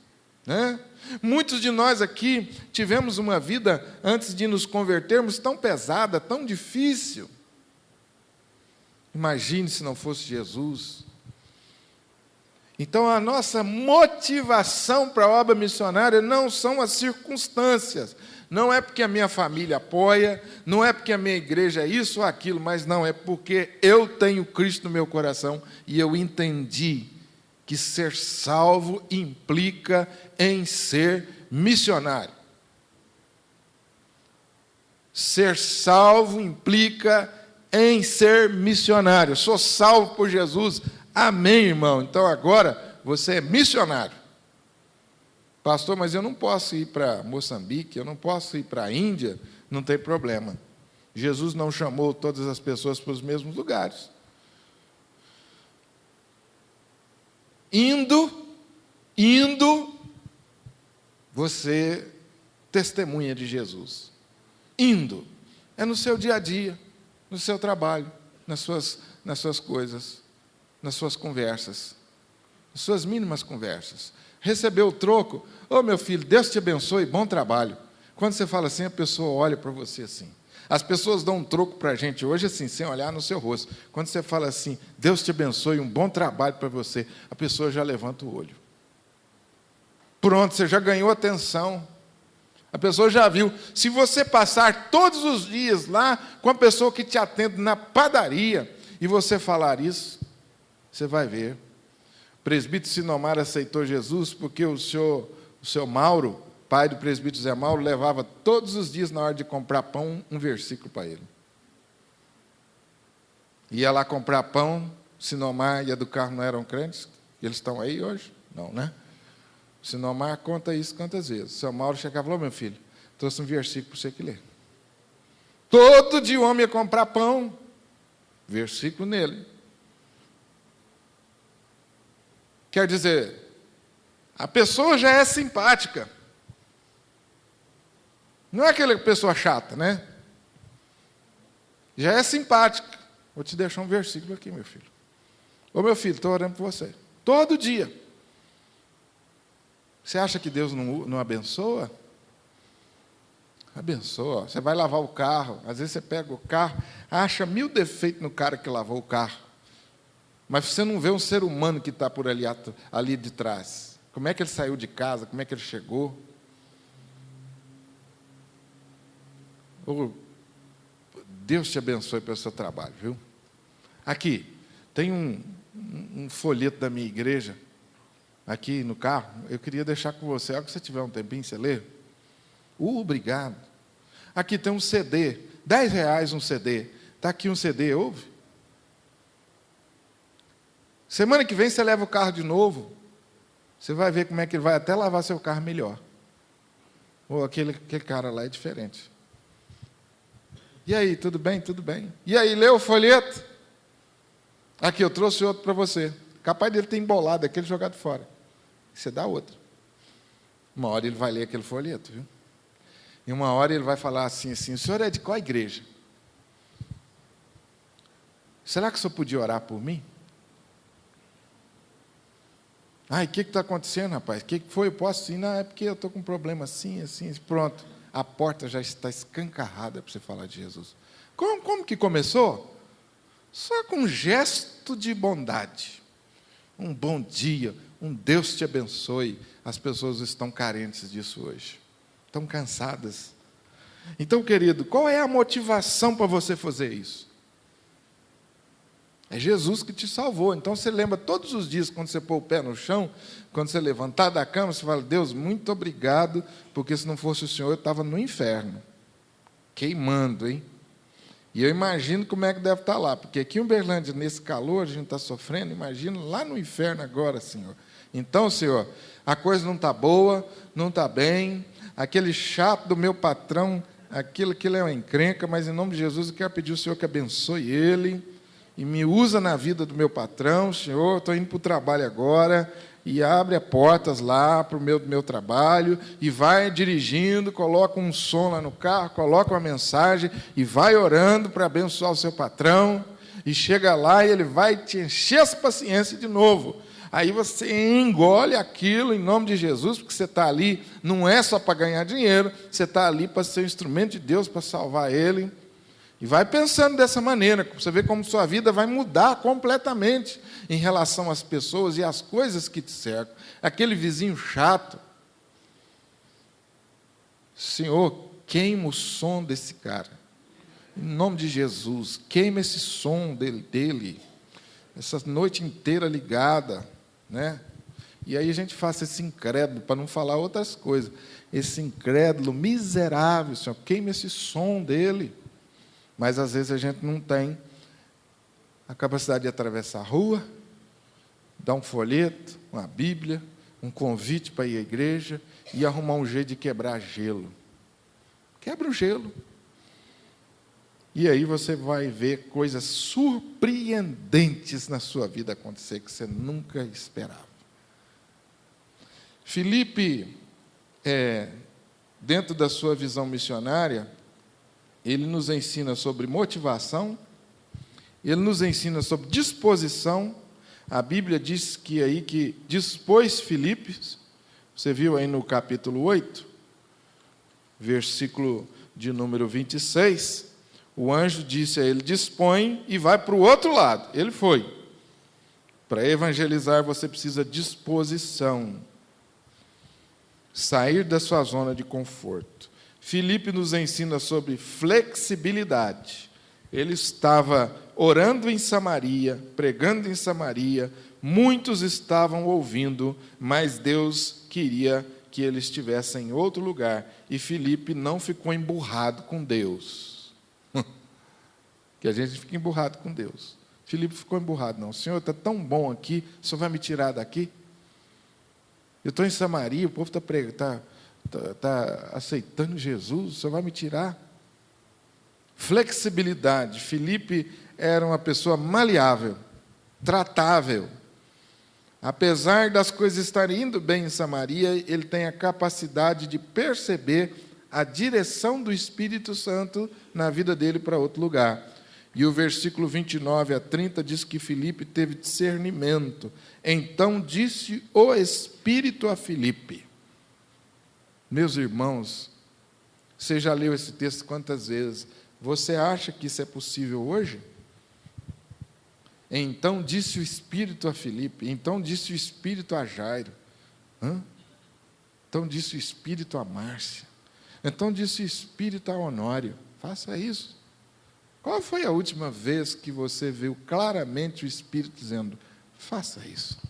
Né? Muitos de nós aqui tivemos uma vida, antes de nos convertermos, tão pesada, tão difícil. Imagine se não fosse Jesus. Então, a nossa motivação para a obra missionária não são as circunstâncias. Não é porque a minha família apoia, não é porque a minha igreja é isso ou aquilo, mas não, é porque eu tenho Cristo no meu coração e eu entendi que ser salvo implica em ser missionário. Ser salvo implica em ser missionário. Eu sou salvo por Jesus. Amém, irmão. Então agora você é missionário. Pastor, mas eu não posso ir para Moçambique, eu não posso ir para a Índia. Não tem problema. Jesus não chamou todas as pessoas para os mesmos lugares. Indo, você testemunha de Jesus. Indo. É no seu dia a dia, no seu trabalho, nas suas coisas, nas suas conversas, nas suas mínimas conversas. Recebeu o troco, meu filho, Deus te abençoe, bom trabalho. Quando você fala assim, a pessoa olha para você assim. As pessoas dão um troco para a gente hoje assim, sem olhar no seu rosto. Quando você fala assim, Deus te abençoe, um bom trabalho para você, a pessoa já levanta o olho. Pronto, você já ganhou atenção. A pessoa já viu. Se você passar todos os dias lá com a pessoa que te atende na padaria e você falar isso, você vai ver. O presbítero Sinomar aceitou Jesus porque o seu Mauro, pai do presbítero Zé Mauro, levava todos os dias na hora de comprar pão um versículo para ele. Ia lá comprar pão, Sinomar e a do carro não eram crentes? Eles estão aí hoje? Não, né? Sinomar conta isso quantas vezes. O seu Mauro chegava e falou, meu filho, trouxe um versículo para você que ler. Todo dia o homem ia comprar pão, versículo nele. Quer dizer, A pessoa já é simpática. Não é aquela pessoa chata, né? Já é simpática. Vou te deixar um versículo aqui, meu filho. Ô, meu filho, estou orando por você. Todo dia. Você acha que Deus não abençoa? Abençoa. Você vai lavar o carro. Às vezes você pega o carro, acha 1000 defeitos no cara que lavou o carro. Mas você não vê um ser humano que está por ali de trás. Como é que ele saiu de casa? Como é que ele chegou? Deus te abençoe pelo seu trabalho, viu? Aqui, tem um folheto da minha igreja, aqui no carro. Eu queria deixar com você. Olha, que você tiver um tempinho, você lê. Obrigado. Aqui tem um CD, R$10 um CD. Está aqui um CD, ouve? Semana que vem você leva o carro de novo. Você vai ver como é que ele vai até lavar seu carro melhor. Ou aquele cara lá é diferente. E aí, tudo bem? Tudo bem. E aí, leu o folheto? Aqui, eu trouxe outro para você. Capaz dele ter embolado aquele jogado fora. Você dá outro. Uma hora ele vai ler aquele folheto, viu? E uma hora ele vai falar assim, o senhor é de qual igreja? Será que o senhor podia orar por mim? Ai, o que está acontecendo, rapaz? O que foi? Eu posso ir? Não, é porque eu estou com um problema assim. Pronto. A porta já está escancarada para você falar de Jesus. Como que começou? Só com um gesto de bondade. Um bom dia, um Deus te abençoe. As pessoas estão carentes disso hoje. Estão cansadas. Então, querido, qual é a motivação para você fazer isso? É Jesus que te salvou. Então você lembra todos os dias, quando você pôr o pé no chão, quando você levantar da cama, você fala: Deus, muito obrigado, porque se não fosse o Senhor, eu estava no inferno, queimando, hein? E eu imagino como é que deve estar lá, porque aqui em Uberlândia, nesse calor, a gente está sofrendo, imagina lá no inferno agora, Senhor. Então, Senhor, a coisa não está boa, não está bem, aquele chato do meu patrão, aquilo é uma encrenca, mas em nome de Jesus eu quero pedir ao Senhor que abençoe ele, e me usa na vida do meu patrão, Senhor, estou indo para o trabalho agora, e abre as portas lá para o meu trabalho, e vai dirigindo, coloca um som lá no carro, coloca uma mensagem, e vai orando para abençoar o seu patrão, e chega lá e ele vai te encher essa paciência de novo. Aí você engole aquilo em nome de Jesus, porque você está ali, não é só para ganhar dinheiro, você está ali para ser um instrumento de Deus, para salvar ele. E vai pensando dessa maneira, você vê como sua vida vai mudar completamente em relação às pessoas e às coisas que te cercam. Aquele vizinho chato. Senhor, queima o som desse cara. Em nome de Jesus, queima esse som dele. Essa noite inteira ligada, né? E aí a gente faça esse incrédulo, para não falar outras coisas. Esse incrédulo miserável, Senhor, queima esse som dele. Mas, às vezes, a gente não tem a capacidade de atravessar a rua, dar um folheto, uma Bíblia, um convite para ir à igreja e arrumar um jeito de quebrar gelo. Quebra o gelo. E aí você vai ver coisas surpreendentes na sua vida acontecer que você nunca esperava. Filipe, dentro da sua visão missionária, ele nos ensina sobre motivação, ele nos ensina sobre disposição. A Bíblia diz que dispôs Filipe, você viu aí no capítulo 8, versículo de número 26, o anjo disse a ele: dispõe e vai para o outro lado. Ele foi. Para evangelizar você precisa de disposição, sair da sua zona de conforto. Filipe nos ensina sobre flexibilidade. Ele estava orando em Samaria, pregando em Samaria, muitos estavam ouvindo, mas Deus queria que ele estivesse em outro lugar. E Filipe não ficou emburrado com Deus. Que a gente fica emburrado com Deus. Filipe ficou emburrado, não. Senhor, está tão bom aqui, o Senhor vai me tirar daqui? Eu estou em Samaria, o povo está aceitando Jesus, o Senhor vai me tirar? Flexibilidade. Filipe era uma pessoa maleável, tratável. Apesar das coisas estarem indo bem em Samaria, ele tem a capacidade de perceber a direção do Espírito Santo na vida dele para outro lugar. E o versículo 29 a 30 diz que Filipe teve discernimento. Então disse o Espírito a Filipe. Meus irmãos, você já leu esse texto quantas vezes? Você acha que isso é possível hoje? Então disse o Espírito a Filipe, então disse o Espírito a Jairo, então disse o Espírito a Márcia, então disse o Espírito a Honório. Faça isso. Qual foi a última vez que você viu claramente o Espírito dizendo, faça isso?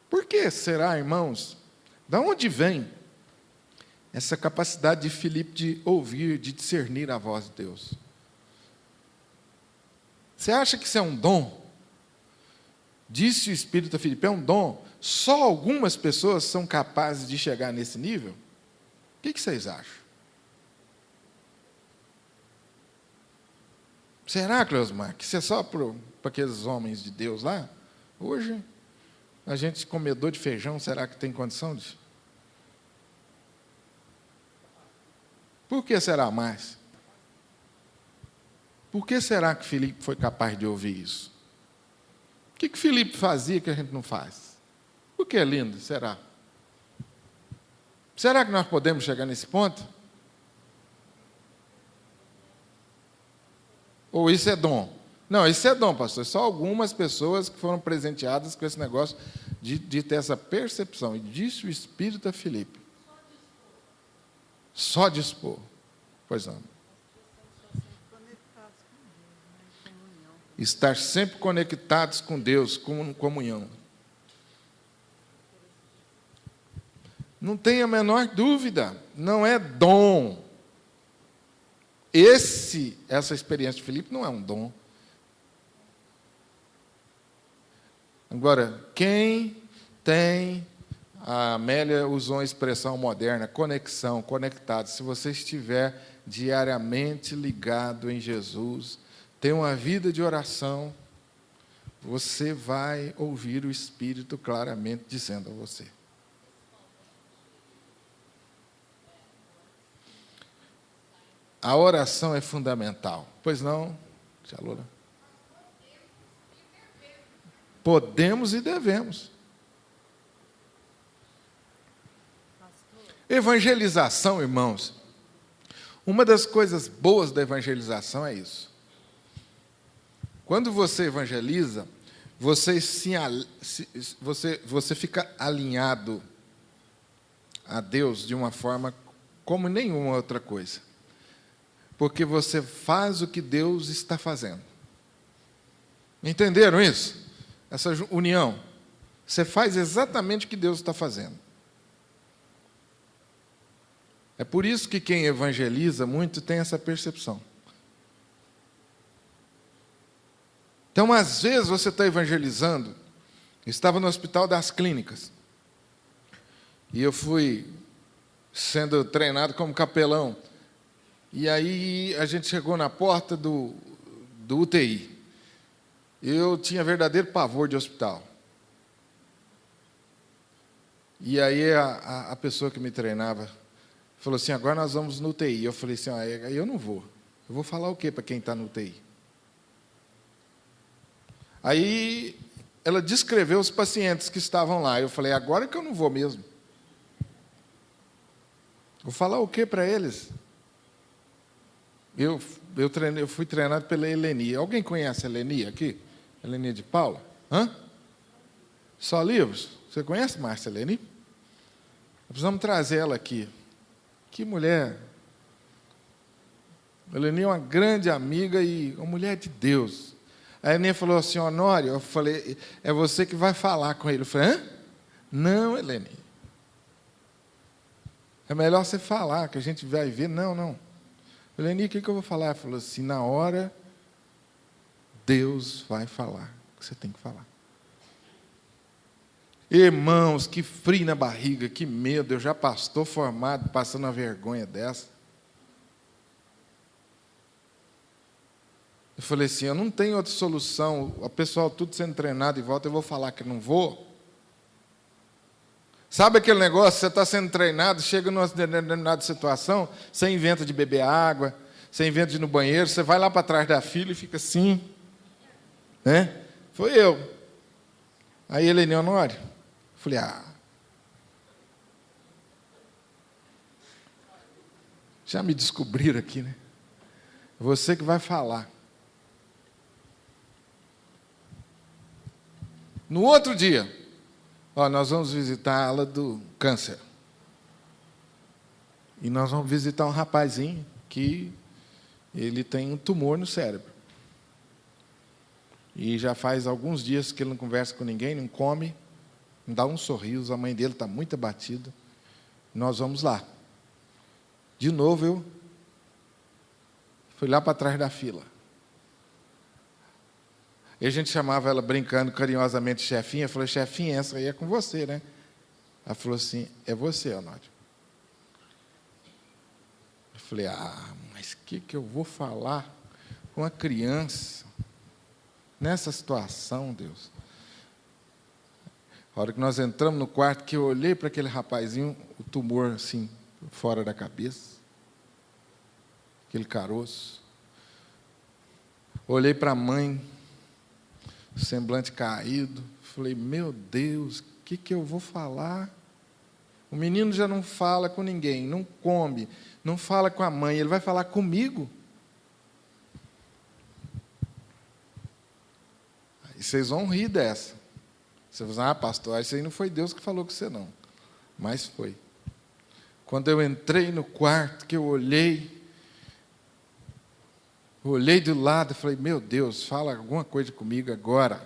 Por que será, irmãos? De onde vem essa capacidade de Filipe de ouvir, de discernir a voz de Deus? Você acha que isso é um dom? Disse o Espírito a Filipe, é um dom? Só algumas pessoas são capazes de chegar nesse nível? O que vocês acham? Será, Cleosmar, que isso é só para aqueles homens de Deus lá? Hoje, a gente comedor de feijão, será que tem condição de? Por que será mais? Por que será que Filipe foi capaz de ouvir isso? O que Filipe fazia que a gente não faz? Por que, lindo, será? Será que nós podemos chegar nesse ponto? Ou isso é dom? Não, isso é dom, pastor. Só algumas pessoas que foram presenteadas com esse negócio de ter essa percepção. E disse o Espírito a Filipe. Só dispor. Pois não. Estar sempre conectados com Deus, com comunhão. Não tenha a menor dúvida, não é dom. Essa experiência de Filipe não é um dom. Agora, quem tem, a Amélia usou uma expressão moderna, conexão, conectado. Se você estiver diariamente ligado em Jesus, tem uma vida de oração, você vai ouvir o Espírito claramente dizendo a você. A oração é fundamental. Pois não, tia Loura? Podemos e devemos. Evangelização, irmãos. Uma das coisas boas da evangelização é isso. Quando você evangeliza, você fica alinhado a Deus de uma forma como nenhuma outra coisa. Porque você faz o que Deus está fazendo. Entenderam isso? Essa união. Você faz exatamente o que Deus está fazendo. É por isso que quem evangeliza muito tem essa percepção. Então, às vezes, você está evangelizando. Eu estava no Hospital das Clínicas. E eu fui sendo treinado como capelão. E aí a gente chegou na porta do UTI. Eu tinha verdadeiro pavor de hospital. E aí a pessoa que me treinava falou assim, agora nós vamos no UTI. Eu falei assim, aí eu não vou. Eu vou falar o quê para quem está no UTI? Aí ela descreveu os pacientes que estavam lá. Eu falei, agora que eu não vou mesmo. Vou falar o quê para eles? Eu fui treinado pela Eleni. Alguém conhece a Eleni aqui? Eleni de Paula? Hã? Só livros? Você conhece Márcia Eleni? Precisamos trazer ela aqui. Que mulher! A Eleni é uma grande amiga e uma mulher de Deus. A Eleni falou assim, Honório, eu falei, é você que vai falar com ele. Eu falei, hã? Não, Eleni. É melhor você falar, que a gente vai ver. Não. Eleni, o que eu vou falar? Ela falou assim, na hora, Deus vai falar o que você tem que falar. Irmãos, que frio na barriga, que medo, eu já pastor formado, passando uma vergonha dessa. Eu falei assim, eu não tenho outra solução, o pessoal tudo sendo treinado em volta, eu vou falar que não vou? Sabe aquele negócio, você está sendo treinado, chega numa determinada situação, você inventa de beber água, você inventa de ir no banheiro, você vai lá para trás da fila e fica assim, né? Foi eu. Aí ele, Leonório, falei, já me descobriram aqui, né? Você que vai falar. No outro dia, nós vamos visitar a ala do câncer. E nós vamos visitar um rapazinho que ele tem um tumor no cérebro. E já faz alguns dias que ele não conversa com ninguém, não come, não dá um sorriso, a mãe dele está muito abatida. Nós vamos lá. De novo, eu fui lá para trás da fila. E a gente chamava ela brincando carinhosamente chefinha. Eu falei, chefinha, essa aí é com você, né? Ela falou assim, é você, Honório. Eu falei, mas o que eu vou falar com uma criança nessa situação, Deus? A hora que nós entramos no quarto, que eu olhei para aquele rapazinho, o tumor assim, fora da cabeça, aquele caroço. Olhei para a mãe, semblante caído, falei, meu Deus, o que eu vou falar? O menino já não fala com ninguém, não come, não fala com a mãe, ele vai falar comigo? Aí vocês vão rir dessa. Vocês vão dizer, pastor, isso aí não foi Deus que falou com você, não. Mas foi. Quando eu entrei no quarto, que eu olhei do lado e falei, meu Deus, fala alguma coisa comigo agora.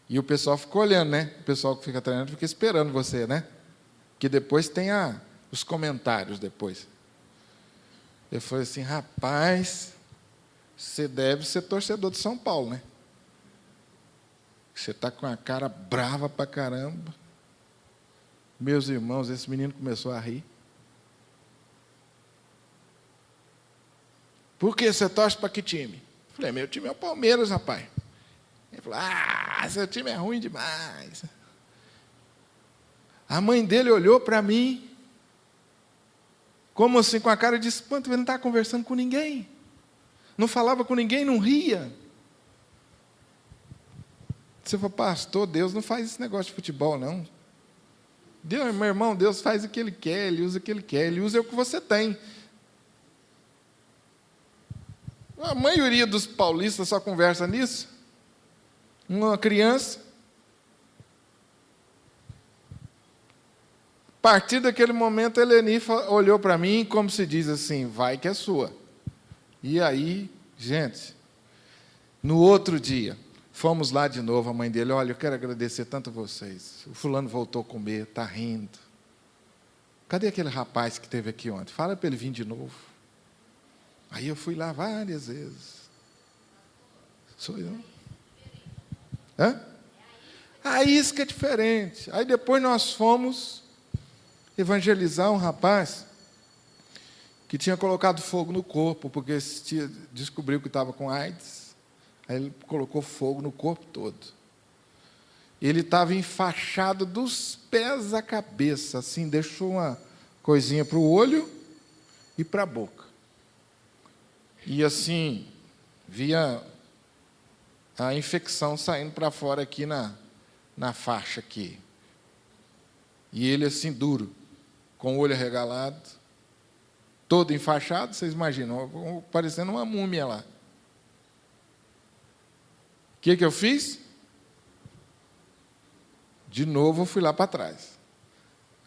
E o pessoal ficou olhando, né? O pessoal que fica treinando fica esperando você, né? Que depois tem os comentários depois. Eu falei assim, rapaz, você deve ser torcedor de São Paulo, né? Você está com a cara brava pra caramba. Meus irmãos, esse menino começou a rir. Por que você torce para que time? Eu falei, meu time é o Palmeiras, rapaz. Ele falou, seu time é ruim demais. A mãe dele olhou para mim, como assim, com a cara de espanto, ele não estava conversando com ninguém. Não falava com ninguém, não ria. Você falou, pastor, Deus não faz esse negócio de futebol, não. Deus, meu irmão, Deus faz o que Ele quer, Ele usa o que Ele quer, Ele usa o que você tem. A maioria dos paulistas só conversa nisso. Uma criança. A partir daquele momento, a Eleni olhou para mim, como se diz assim, vai que é sua. E aí, gente, no outro dia, fomos lá de novo, a mãe dele, olha, eu quero agradecer tanto a vocês. O fulano voltou a comer, está rindo. Cadê aquele rapaz que esteve aqui ontem? Fala para ele vir de novo. Aí eu fui lá várias vezes. Sou eu. Aí isso que é diferente. Aí depois nós fomos evangelizar um rapaz que tinha colocado fogo no corpo, porque descobriu que estava com AIDS. Aí ele colocou fogo no corpo todo. Ele estava enfaixado dos pés à cabeça, assim, deixou uma coisinha para o olho e para a boca. E assim, via a infecção saindo para fora aqui na faixa aqui. E ele assim, duro, com o olho arregalado, todo enfaixado, vocês imaginam, parecendo uma múmia lá. O que eu fiz? De novo eu fui lá para trás.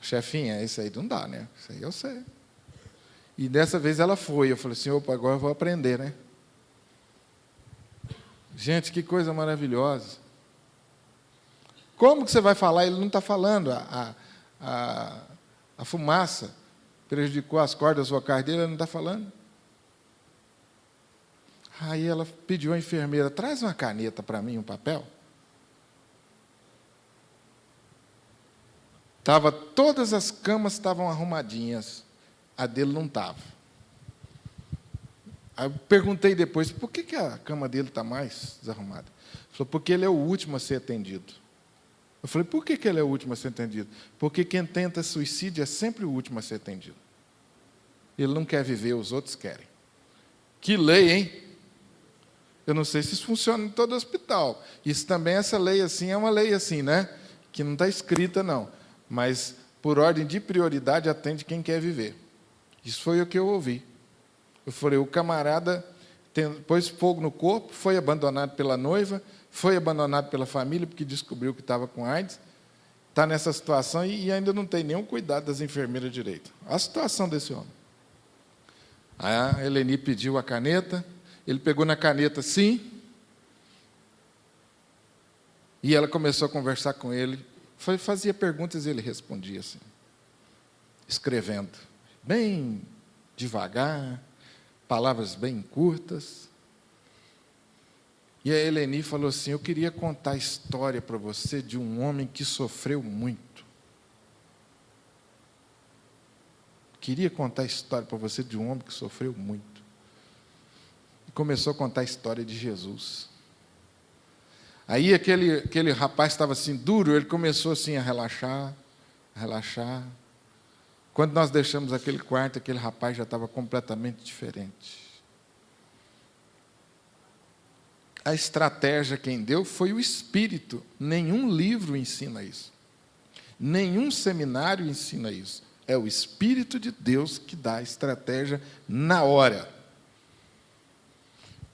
Chefinha, isso aí não dá, né? Isso aí eu sei. E dessa vez ela foi. Eu falei assim, opa, agora eu vou aprender, né? Gente, que coisa maravilhosa. Como que você vai falar? Ele não está falando. A fumaça prejudicou as cordas vocais dele, ele não está falando. Aí ela pediu à enfermeira, traz uma caneta para mim, um papel. Todas as camas estavam arrumadinhas. A dele não estava. Aí eu perguntei depois, por que a cama dele está mais desarrumada? Ele falou, porque ele é o último a ser atendido. Eu falei, por que ele é o último a ser atendido? Porque quem tenta suicídio é sempre o último a ser atendido. Ele não quer viver, os outros querem. Que lei, hein? Eu não sei se isso funciona em todo hospital. Isso também, essa lei assim, é uma lei assim, né? Que não está escrita, não. Mas, por ordem de prioridade, atende quem quer viver. Isso foi o que eu ouvi. Eu falei, o camarada pôs fogo no corpo, foi abandonado pela noiva, foi abandonado pela família, porque descobriu que estava com AIDS, está nessa situação e ainda não tem nenhum cuidado das enfermeiras direito. A situação desse homem. A Eleni pediu a caneta, ele pegou na caneta sim, e ela começou a conversar com ele, fazia perguntas e ele respondia assim, escrevendo, bem devagar, palavras bem curtas. E a Eleni falou assim, eu queria contar a história para você de um homem que sofreu muito. Queria contar a história para você de um homem que sofreu muito. E começou a contar a história de Jesus. Aí aquele rapaz estava assim, duro, ele começou assim a relaxar, a relaxar. Quando nós deixamos aquele quarto, aquele rapaz já estava completamente diferente. A estratégia quem deu foi o Espírito. Nenhum livro ensina isso. Nenhum seminário ensina isso. É o Espírito de Deus que dá a estratégia na hora.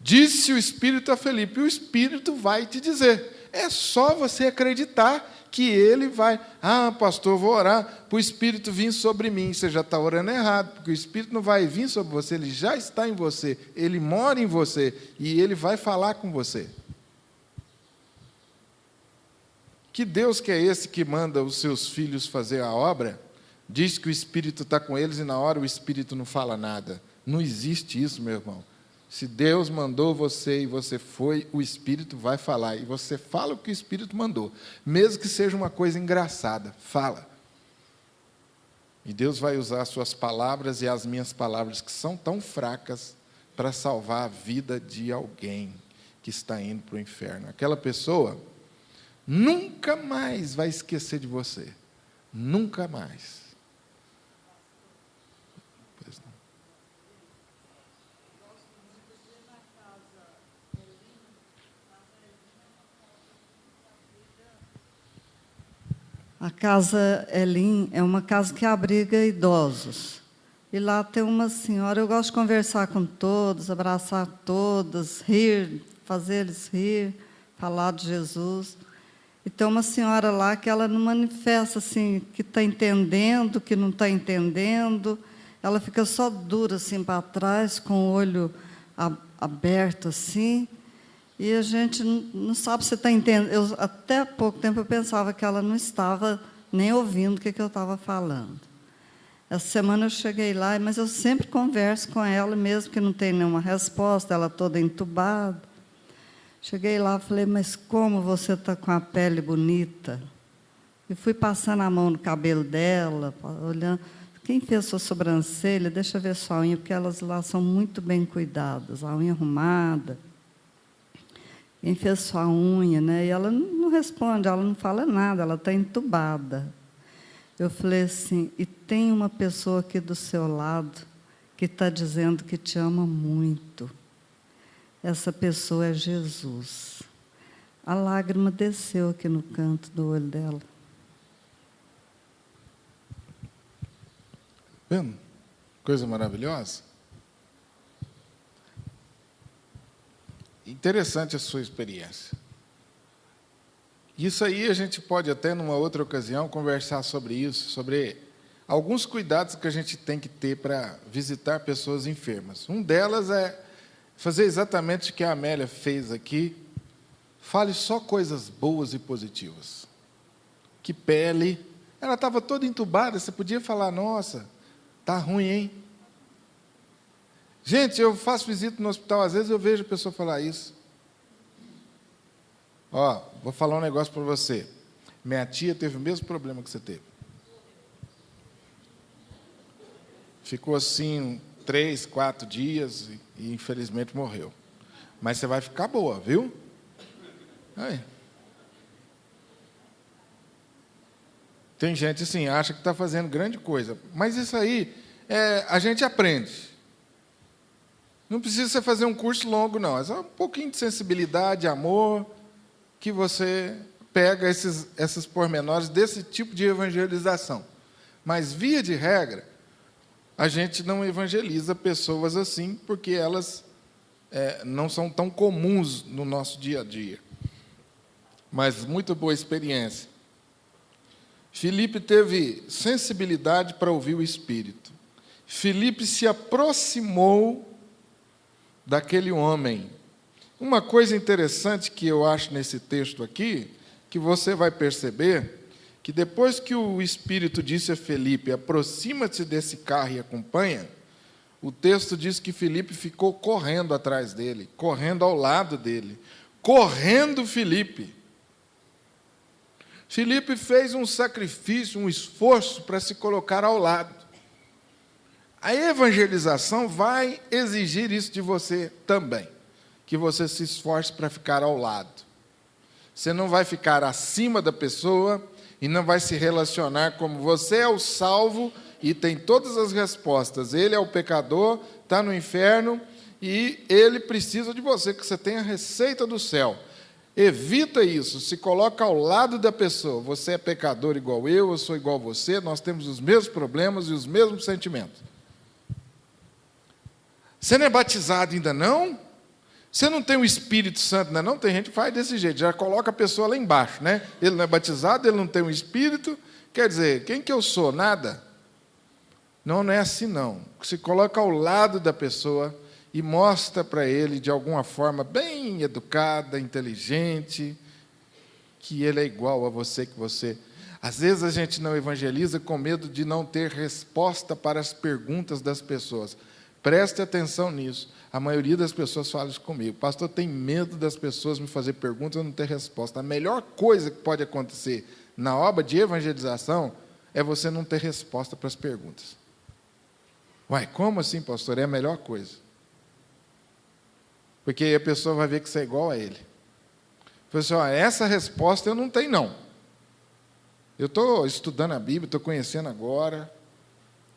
Disse o Espírito a Felipe, o Espírito vai te dizer. É só você acreditar que ele vai. Ah, pastor, vou orar para o Espírito vir sobre mim. Você já está orando errado, porque o Espírito não vai vir sobre você, ele já está em você, ele mora em você e ele vai falar com você. Que Deus que é esse que manda os seus filhos fazer a obra? Diz que o Espírito está com eles e na hora o Espírito não fala nada. Não existe isso, meu irmão. Se Deus mandou você e você foi, o Espírito vai falar. E você fala o que o Espírito mandou. Mesmo que seja uma coisa engraçada, fala. E Deus vai usar as suas palavras e as minhas palavras, que são tão fracas, para salvar a vida de alguém que está indo para o inferno. Aquela pessoa nunca mais vai esquecer de você. Nunca mais. A Casa Elim é uma casa que abriga idosos. E lá tem uma senhora, eu gosto de conversar com todos, abraçar todas, rir, fazer eles rir, falar de Jesus. E tem uma senhora lá que ela não manifesta assim, que está entendendo, que não está entendendo. Ela fica só dura assim para trás, com o olho aberto assim. E a gente não sabe se está entendendo. Até há pouco tempo eu pensava que ela não estava nem ouvindo o que eu estava falando. Essa semana eu cheguei lá, mas eu sempre converso com ela, mesmo que não tenha nenhuma resposta, ela toda entubada. Cheguei lá e falei, mas como você está com a pele bonita? E fui passando a mão no cabelo dela, olhando. Quem fez sua sobrancelha? Deixa eu ver sua unha, porque elas lá são muito bem cuidadas, a unha arrumada. Quem fez sua unha, né? E ela não responde, ela não fala nada, ela está entubada. Eu falei assim, e tem uma pessoa aqui do seu lado que está dizendo que te ama muito. Essa pessoa é Jesus. A lágrima desceu aqui no canto do olho dela. Vendo? Coisa maravilhosa. Interessante a sua experiência. Isso aí a gente pode até, numa outra ocasião, conversar sobre isso, sobre alguns cuidados que a gente tem que ter para visitar pessoas enfermas. Um delas é fazer exatamente o que a Amélia fez aqui. Fale só coisas boas e positivas. Que pele. Ela estava toda entubada, você podia falar, nossa, está ruim, hein? Gente, eu faço visita no hospital, às vezes eu vejo a pessoa falar isso. Ó, vou falar um negócio para você. Minha tia teve o mesmo problema que você teve. Ficou assim, 3, 4 dias e infelizmente morreu. Mas você vai ficar boa, viu? Aí. Tem gente assim, acha que está fazendo grande coisa. Mas isso aí, a gente aprende. Não precisa você fazer um curso longo, não. É só um pouquinho de sensibilidade, amor, que você pega esses pormenores desse tipo de evangelização. Mas, via de regra, a gente não evangeliza pessoas assim, porque elas não são tão comuns no nosso dia a dia. Mas muito boa experiência. Filipe teve sensibilidade para ouvir o Espírito. Filipe se aproximou daquele homem. Uma coisa interessante que eu acho nesse texto aqui, que você vai perceber, que depois que o Espírito disse a Filipe, aproxima-te desse carro e acompanha, o texto diz que Filipe ficou correndo atrás dele, correndo ao lado dele, correndo Filipe. Filipe fez um sacrifício, um esforço para se colocar ao lado. A evangelização vai exigir isso de você também, que você se esforce para ficar ao lado. Você não vai ficar acima da pessoa e não vai se relacionar como você é o salvo e tem todas as respostas. Ele é o pecador, está no inferno e ele precisa de você, que você tenha a receita do céu. Evita isso, se coloca ao lado da pessoa. Você é pecador igual eu sou igual a você, nós temos os mesmos problemas e os mesmos sentimentos. Você não é batizado ainda não? Você não tem o Espírito Santo ainda não? Tem gente que faz desse jeito, já coloca a pessoa lá embaixo, né? Ele não é batizado, ele não tem o Espírito, quer dizer, quem que eu sou? Nada? Não, não é assim não. Se coloca ao lado da pessoa e mostra para ele, de alguma forma bem educada, inteligente, que ele é igual a você, que você... Às vezes a gente não evangeliza com medo de não ter resposta para as perguntas das pessoas. Preste atenção nisso. A maioria das pessoas fala isso comigo. Pastor, tem medo das pessoas me fazer perguntas e eu não ter resposta. A melhor coisa que pode acontecer na obra de evangelização é você não ter resposta para as perguntas. Uai, como assim, pastor? É a melhor coisa. Porque aí a pessoa vai ver que você é igual a ele. Falei assim, essa resposta eu não tenho, não. Eu estou estudando a Bíblia, estou conhecendo agora.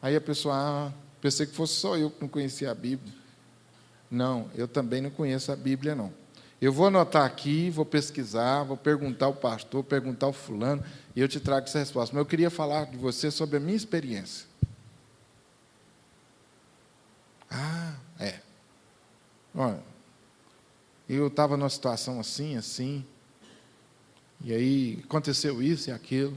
Aí a pessoa, pensei que fosse só eu que não conhecia a Bíblia. Não, eu também não conheço a Bíblia, não. Eu vou anotar aqui, vou pesquisar, vou perguntar ao pastor, perguntar ao fulano, e eu te trago essa resposta. Mas eu queria falar de você sobre a minha experiência. Olha, eu estava numa situação assim, e aí aconteceu isso e aquilo.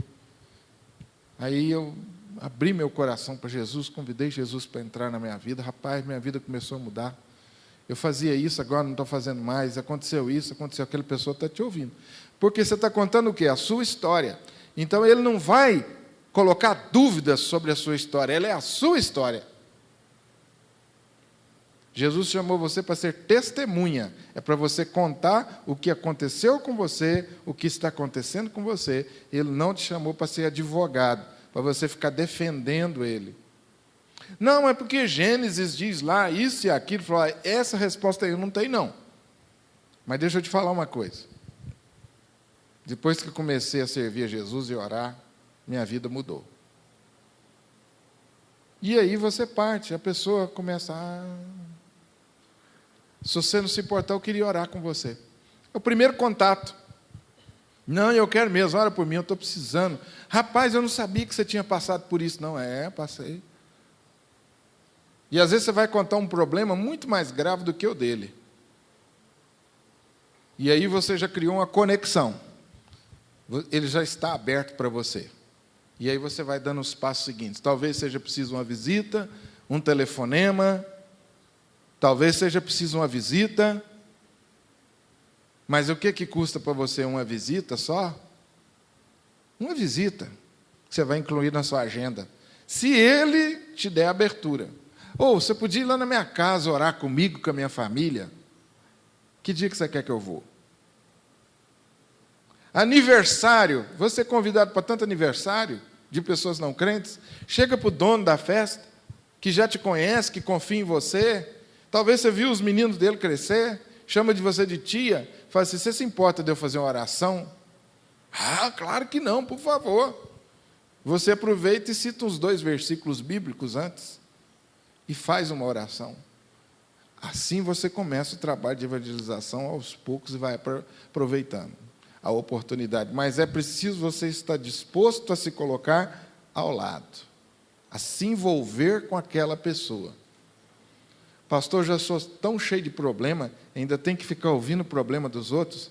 Aí eu abri meu coração para Jesus, convidei Jesus para entrar na minha vida. Rapaz, minha vida começou a mudar. Eu fazia isso, agora não estou fazendo mais. Aconteceu isso, aconteceu aquilo, a pessoa está te ouvindo. Porque você está contando o quê? A sua história. Então, ele não vai colocar dúvidas sobre a sua história, ela é a sua história. Jesus chamou você para ser testemunha. É para você contar o que aconteceu com você, o que está acontecendo com você. Ele não te chamou para ser advogado, para você ficar defendendo ele. Não, é porque Gênesis diz lá isso e aquilo. Falou, essa resposta aí eu não tenho, não. Mas deixa eu te falar uma coisa. Depois que eu comecei a servir a Jesus e orar, minha vida mudou. E aí você parte, a pessoa começa se você não se importar, eu queria orar com você. É o primeiro contato. Não, eu quero mesmo, ora por mim, eu estou precisando. Rapaz, eu não sabia que você tinha passado por isso. Não, passei. E às vezes você vai contar um problema muito mais grave do que o dele. E aí você já criou uma conexão. Ele já está aberto para você. E aí você vai dando os passos seguintes. Talvez seja preciso uma visita, um telefonema, talvez seja preciso uma visita, mas o que custa para você uma visita só? Uma visita, que você vai incluir na sua agenda. Se ele te der abertura. Ou você podia ir lá na minha casa orar comigo, com a minha família. Que dia que você quer que eu vou? Aniversário, você é convidado para tanto aniversário de pessoas não crentes, chega para o dono da festa, o que já te conhece, que confia em você. Talvez você viu os meninos dele crescer, chama de você de tia, fala assim: você se importa de eu fazer uma oração? Ah, claro que não, por favor. Você aproveita e cita uns 2 versículos bíblicos antes e faz uma oração. Assim você começa o trabalho de evangelização aos poucos e vai aproveitando a oportunidade. Mas é preciso você estar disposto a se colocar ao lado, a se envolver com aquela pessoa. Pastor, já sou tão cheio de problema, ainda tem que ficar ouvindo o problema dos outros?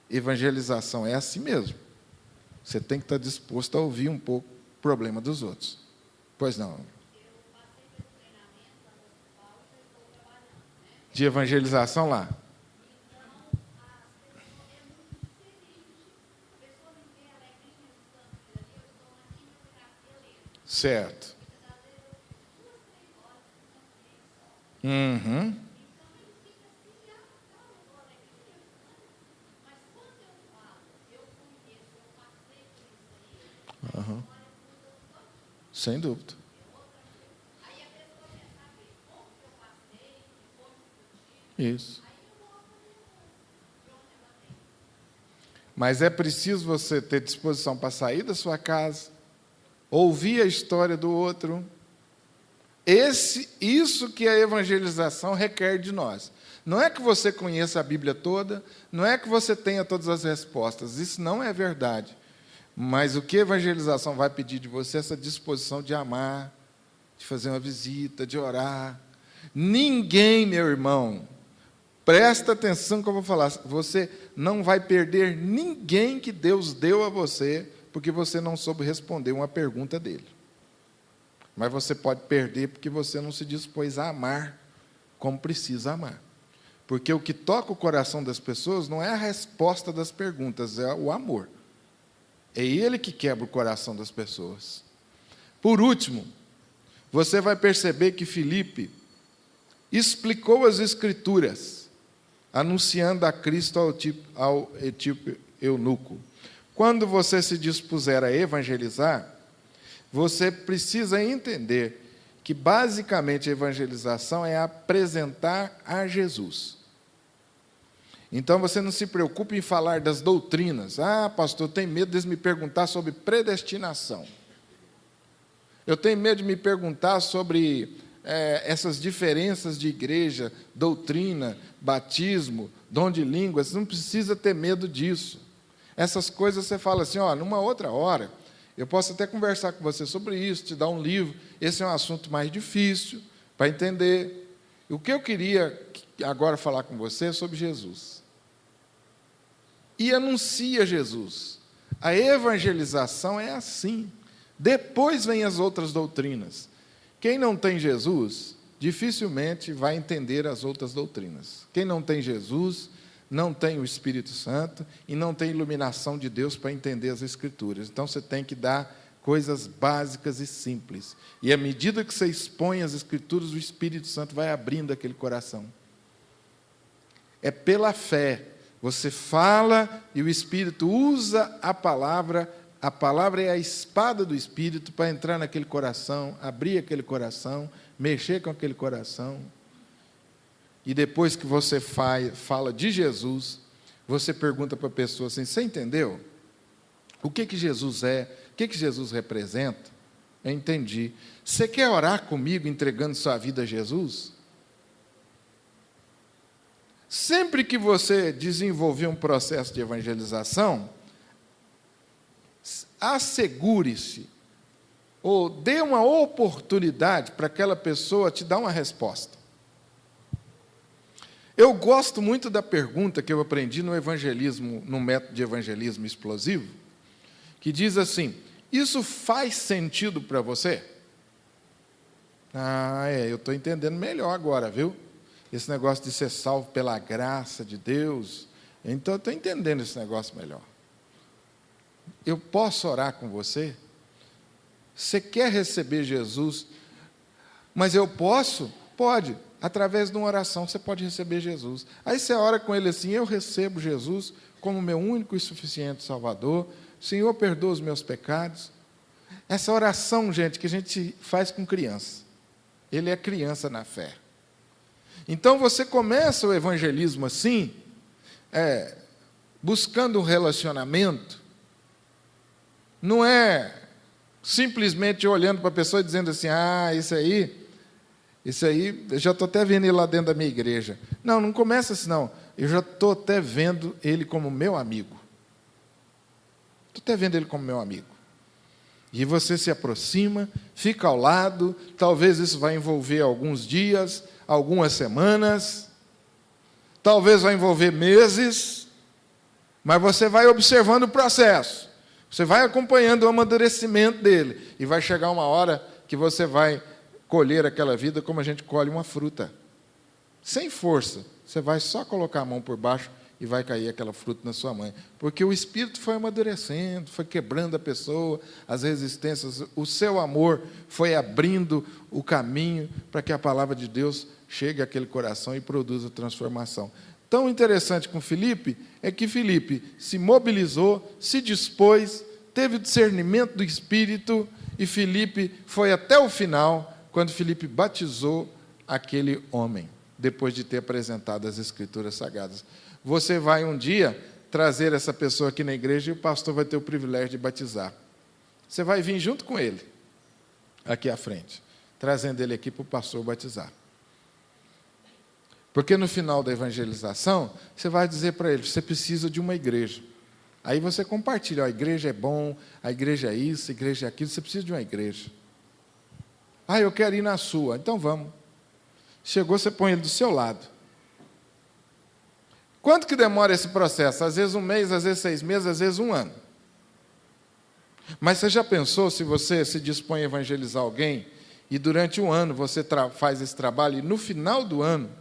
Evangelização é assim mesmo. Você tem que estar disposto a ouvir um pouco o problema dos outros. Pois não. De evangelização lá. Certo. Uhum. Uhum. Sem dúvida. Isso. Mas é preciso você ter disposição para sair da sua casa, ouvir a história do outro. Isso que a evangelização requer de nós. Não é que você conheça a Bíblia toda, não é que você tenha todas as respostas, isso não é verdade. Mas o que a evangelização vai pedir de você é essa disposição de amar, de fazer uma visita, de orar. Ninguém, meu irmão, presta atenção no que eu vou falar, você não vai perder ninguém que Deus deu a você, porque você não soube responder uma pergunta dele. Mas você pode perder porque você não se dispôs a amar como precisa amar. Porque o que toca o coração das pessoas não é a resposta das perguntas, é o amor. É ele que quebra o coração das pessoas. Por último, você vai perceber que Filipe explicou as Escrituras, anunciando a Cristo ao etíope eunuco. Quando você se dispuser a evangelizar, você precisa entender que, basicamente, a evangelização é apresentar a Jesus. Então, você não se preocupe em falar das doutrinas. Ah, pastor, eu tenho medo de me perguntar sobre predestinação. Eu tenho medo de me perguntar sobre essas diferenças de igreja, doutrina, batismo, dom de línguas. Você não precisa ter medo disso. Essas coisas você fala assim, numa outra hora, eu posso até conversar com você sobre isso, te dar um livro. Esse é um assunto mais difícil para entender. O que eu queria agora falar com você é sobre Jesus. E anuncia Jesus. A evangelização é assim. Depois vem as outras doutrinas. Quem não tem Jesus, dificilmente vai entender as outras doutrinas. Quem não tem Jesus, não tem o Espírito Santo e não tem iluminação de Deus para entender as Escrituras. Então, você tem que dar coisas básicas e simples. E à medida que você expõe as Escrituras, o Espírito Santo vai abrindo aquele coração. É pela fé. Você fala e o Espírito usa a palavra é a espada do Espírito para entrar naquele coração, abrir aquele coração, mexer com aquele coração. E depois que você fala de Jesus, você pergunta para a pessoa assim, você entendeu? O que Jesus é? O que Jesus representa? Eu entendi. Você quer orar comigo entregando sua vida a Jesus? Sempre que você desenvolver um processo de evangelização, assegure-se, ou dê uma oportunidade para aquela pessoa te dar uma resposta. Eu gosto muito da pergunta que eu aprendi no evangelismo, no método de evangelismo explosivo, que diz assim, isso faz sentido para você? Eu estou entendendo melhor agora, viu? Esse negócio de ser salvo pela graça de Deus, então eu estou entendendo esse negócio melhor. Eu posso orar com você? Você quer receber Jesus? Mas eu posso? Pode. Através de uma oração você pode receber Jesus. Aí você ora com ele assim, eu recebo Jesus como meu único e suficiente Salvador. Senhor, perdoa os meus pecados. Essa oração, gente, que a gente faz com criança. Ele é criança na fé. Então, você começa o evangelismo assim, buscando um relacionamento, não é simplesmente olhando para a pessoa e dizendo assim, isso aí, eu já estou até vendo ele lá dentro da minha igreja. Não, não começa assim, não. Eu já estou até vendo ele como meu amigo. Estou até vendo ele como meu amigo. E você se aproxima, fica ao lado, talvez isso vai envolver alguns dias, algumas semanas, talvez vai envolver meses, mas você vai observando o processo, você vai acompanhando o amadurecimento dele, e vai chegar uma hora que você vai colher aquela vida como a gente colhe uma fruta, sem força, você vai só colocar a mão por baixo e vai cair aquela fruta na sua mão, porque o Espírito foi amadurecendo, foi quebrando a pessoa, as resistências, o seu amor foi abrindo o caminho para que a palavra de Deus chegue àquele coração e produza transformação. Tão interessante com Filipe, é que Filipe se mobilizou, se dispôs, teve o discernimento do Espírito, e Filipe foi até o final, quando Filipe batizou aquele homem, depois de ter apresentado as Escrituras Sagradas. Você vai um dia trazer essa pessoa aqui na igreja e o pastor vai ter o privilégio de batizar. Você vai vir junto com ele, aqui à frente, trazendo ele aqui para o pastor batizar. Porque no final da evangelização, você vai dizer para ele, você precisa de uma igreja. Aí você compartilha, a igreja é bom, a igreja é isso, a igreja é aquilo, você precisa de uma igreja. Eu quero ir na sua, então vamos. Chegou, você põe ele do seu lado. Quanto que demora esse processo? Às vezes 1 mês, às vezes 6 meses, às vezes 1 ano. Mas você já pensou, se você se dispõe a evangelizar alguém, e durante 1 ano você faz esse trabalho, e no final do ano,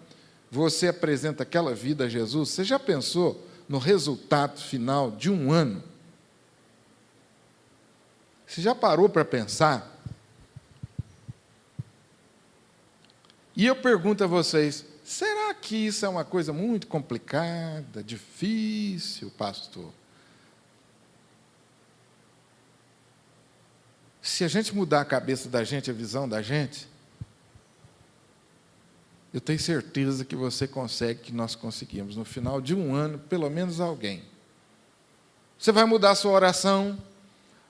você apresenta aquela vida a Jesus, você já pensou no resultado final de 1 ano? Você já parou para pensar? E eu pergunto a vocês, será que isso é uma coisa muito complicada, difícil, pastor? Se a gente mudar a cabeça da gente, a visão da gente, eu tenho certeza que você consegue, que nós conseguimos, no final de 1 ano, pelo menos alguém. Você vai mudar a sua oração.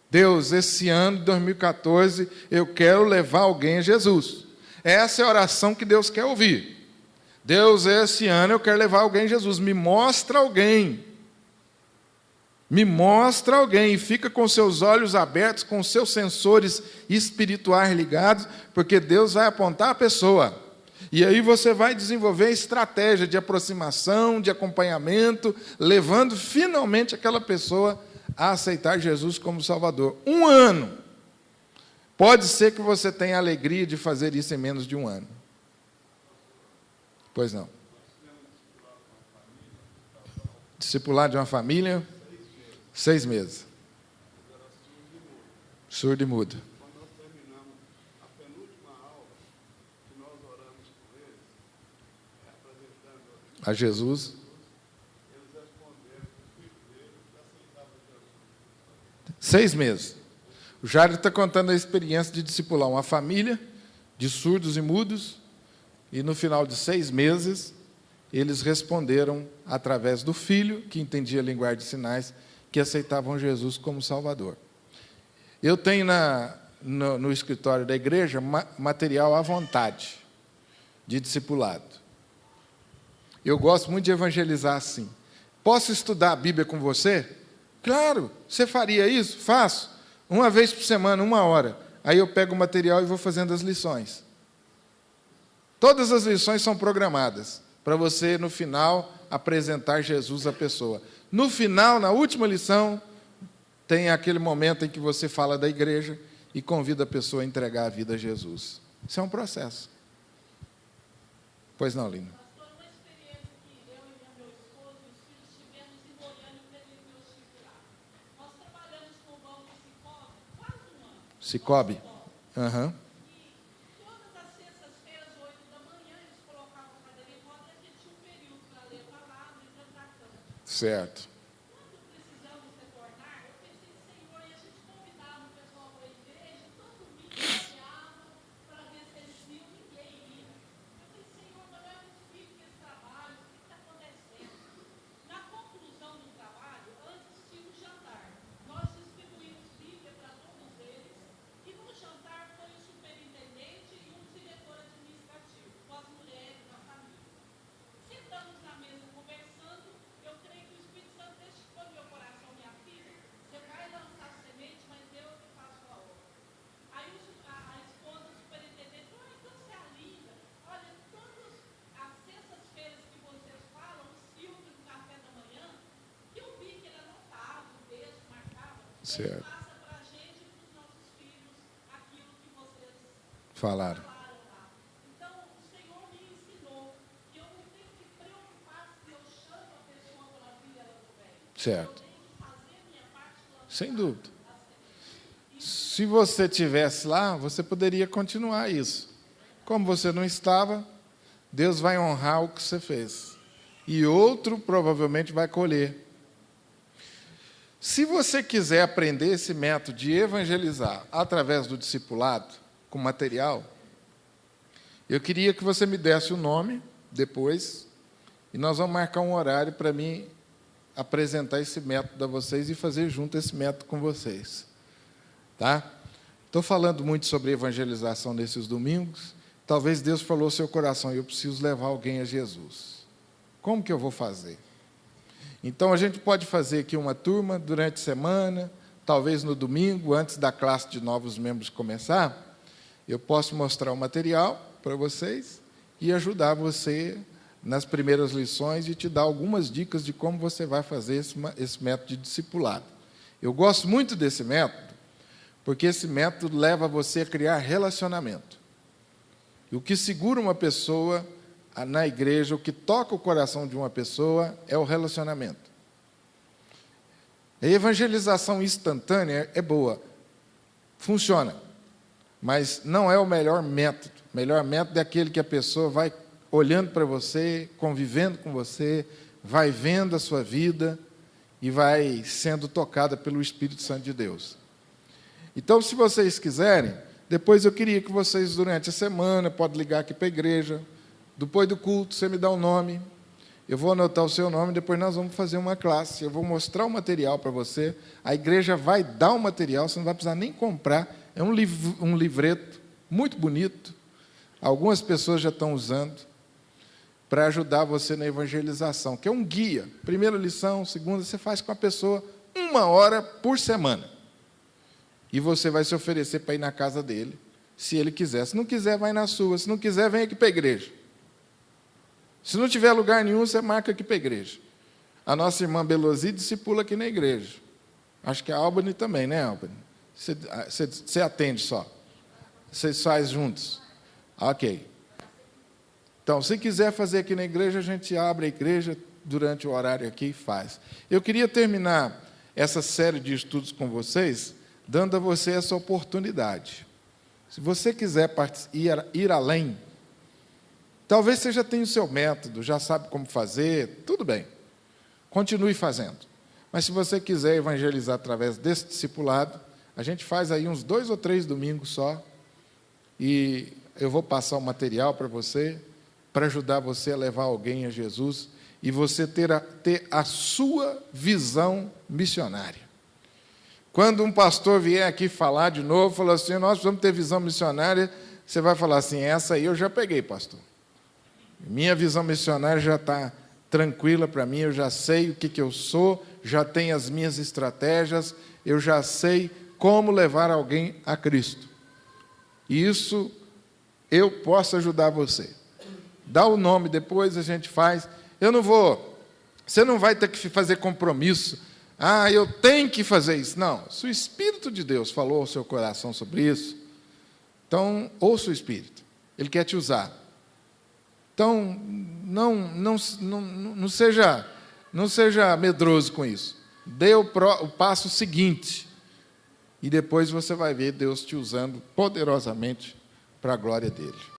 Deus, esse ano de 2014, eu quero levar alguém a Jesus. Essa é a oração que Deus quer ouvir. Deus, esse ano eu quero levar alguém a Jesus. Me mostra alguém. Me mostra alguém. Fica com seus olhos abertos, com seus sensores espirituais ligados, porque Deus vai apontar a pessoa. E aí você vai desenvolver estratégia de aproximação, de acompanhamento, levando finalmente aquela pessoa a aceitar Jesus como Salvador. 1 ano. Pode ser que você tenha a alegria de fazer isso em menos de 1 ano. Pois não. Discipular de uma família, 6 meses. Surdo e mudo. Quando nós terminamos a penúltima aula, que nós oramos por eles, apresentando A Jesus. eles responderam que o filho deles aceitava Jesus. 6 meses. O Jairo está contando a experiência de discipular uma família de surdos e mudos, e no final de 6 meses, eles responderam através do filho, que entendia a linguagem de sinais, que aceitavam Jesus como Salvador. Eu tenho no escritório da igreja material à vontade de discipulado. Eu gosto muito de evangelizar assim. Posso estudar a Bíblia com você? Claro, você faria isso? Faço. 1 vez por semana, 1 hora. Aí eu pego o material e vou fazendo as lições. Todas as lições são programadas para você, no final, apresentar Jesus à pessoa. No final, na última lição, tem aquele momento em que você fala da igreja e convida a pessoa a entregar a vida a Jesus. Isso é um processo. Pois não, Lina? Pastor, uma experiência que eu e meu esposo e os filhos tivemos em Goiânia, no período que eu estive lá. Nós trabalhamos com o banco Cicobi quase 1 ano. Cicobi? Aham. E todas as sextas-feiras, 8 da manhã, eles colocavam a cadeira em roda e a gente tinha um período para ler a palavra e cantar canto. Certo. Quando precisamos retornar, eu pensei, Senhor, e a gente convidava o pessoal para a igreja, Certo. Passa para a gente e para os nossos filhos aquilo que vocês Falaram. falaram lá. Então, o Senhor me ensinou que eu não tenho que preocupar se eu chamo a pessoa para vir ela do bem. Certo. Eu tenho que fazer a minha parte plantar Sem dúvida. a semente. Se você tivesse lá, você poderia continuar isso. Como você não estava, Deus vai honrar o que você fez. E outro provavelmente vai colher. Se você quiser aprender esse método de evangelizar através do discipulado, com material, eu queria que você me desse o nome depois, e nós vamos marcar um horário para mim apresentar esse método a vocês e fazer junto esse método com vocês. Tá? Estou falando muito sobre evangelização nesses domingos. Talvez Deus falou ao seu coração, eu preciso levar alguém a Jesus. Como que eu vou fazer? Então, a gente pode fazer aqui uma turma durante a semana, talvez no domingo, antes da classe de novos membros começar, eu posso mostrar o material para vocês e ajudar você nas primeiras lições e te dar algumas dicas de como você vai fazer esse método de discipulado. Eu gosto muito desse método, porque esse método leva você a criar relacionamento. E o que segura uma pessoa na igreja, o que toca o coração de uma pessoa é o relacionamento. A evangelização instantânea é boa, funciona, mas não é o melhor método. O melhor método é aquele que a pessoa vai olhando para você, convivendo com você, vai vendo a sua vida e vai sendo tocada pelo Espírito Santo de Deus. Então, se vocês quiserem, depois eu queria que vocês, durante a semana, podem ligar aqui para a igreja. Depois do culto, você me dá o nome, eu vou anotar o seu nome, depois nós vamos fazer uma classe, eu vou mostrar o material para você, a igreja vai dar o material, você não vai precisar nem comprar, é um livreto muito bonito, algumas pessoas já estão usando, para ajudar você na evangelização, que é um guia, primeira lição, segunda, você faz com a pessoa 1 hora por semana, e você vai se oferecer para ir na casa dele, se ele quiser, se não quiser, vai na sua, se não quiser, vem aqui para a igreja. Se não tiver lugar nenhum, você marca aqui para a igreja. A nossa irmã Belosi discipula aqui na igreja. Acho que a Albany também, né, Albany? Você atende só. Vocês fazem juntos. Ok. Então, se quiser fazer aqui na igreja, a gente abre a igreja durante o horário aqui e faz. Eu queria terminar essa série de estudos com vocês, dando a você essa oportunidade. Se você quiser ir além, talvez você já tenha o seu método, já sabe como fazer, tudo bem. Continue fazendo. Mas se você quiser evangelizar através desse discipulado, a gente faz aí uns 2 ou 3 domingos só, e eu vou passar o material para você, para ajudar você a levar alguém a Jesus, e você ter a sua visão missionária. Quando um pastor vier aqui falar de novo, falou assim, nós precisamos ter visão missionária, você vai falar assim, essa aí eu já peguei, pastor. Minha visão missionária já está tranquila para mim, eu já sei o que eu sou, já tenho as minhas estratégias, eu já sei como levar alguém a Cristo. E isso eu posso ajudar você. Dá o nome, depois a gente faz. Você não vai ter que fazer compromisso. Eu tenho que fazer isso. Não, se o Espírito de Deus falou ao seu coração sobre isso, então ouça o Espírito, Ele quer te usar. Então, não seja medroso com isso. Dê o passo seguinte. E depois você vai ver Deus te usando poderosamente para a glória dele.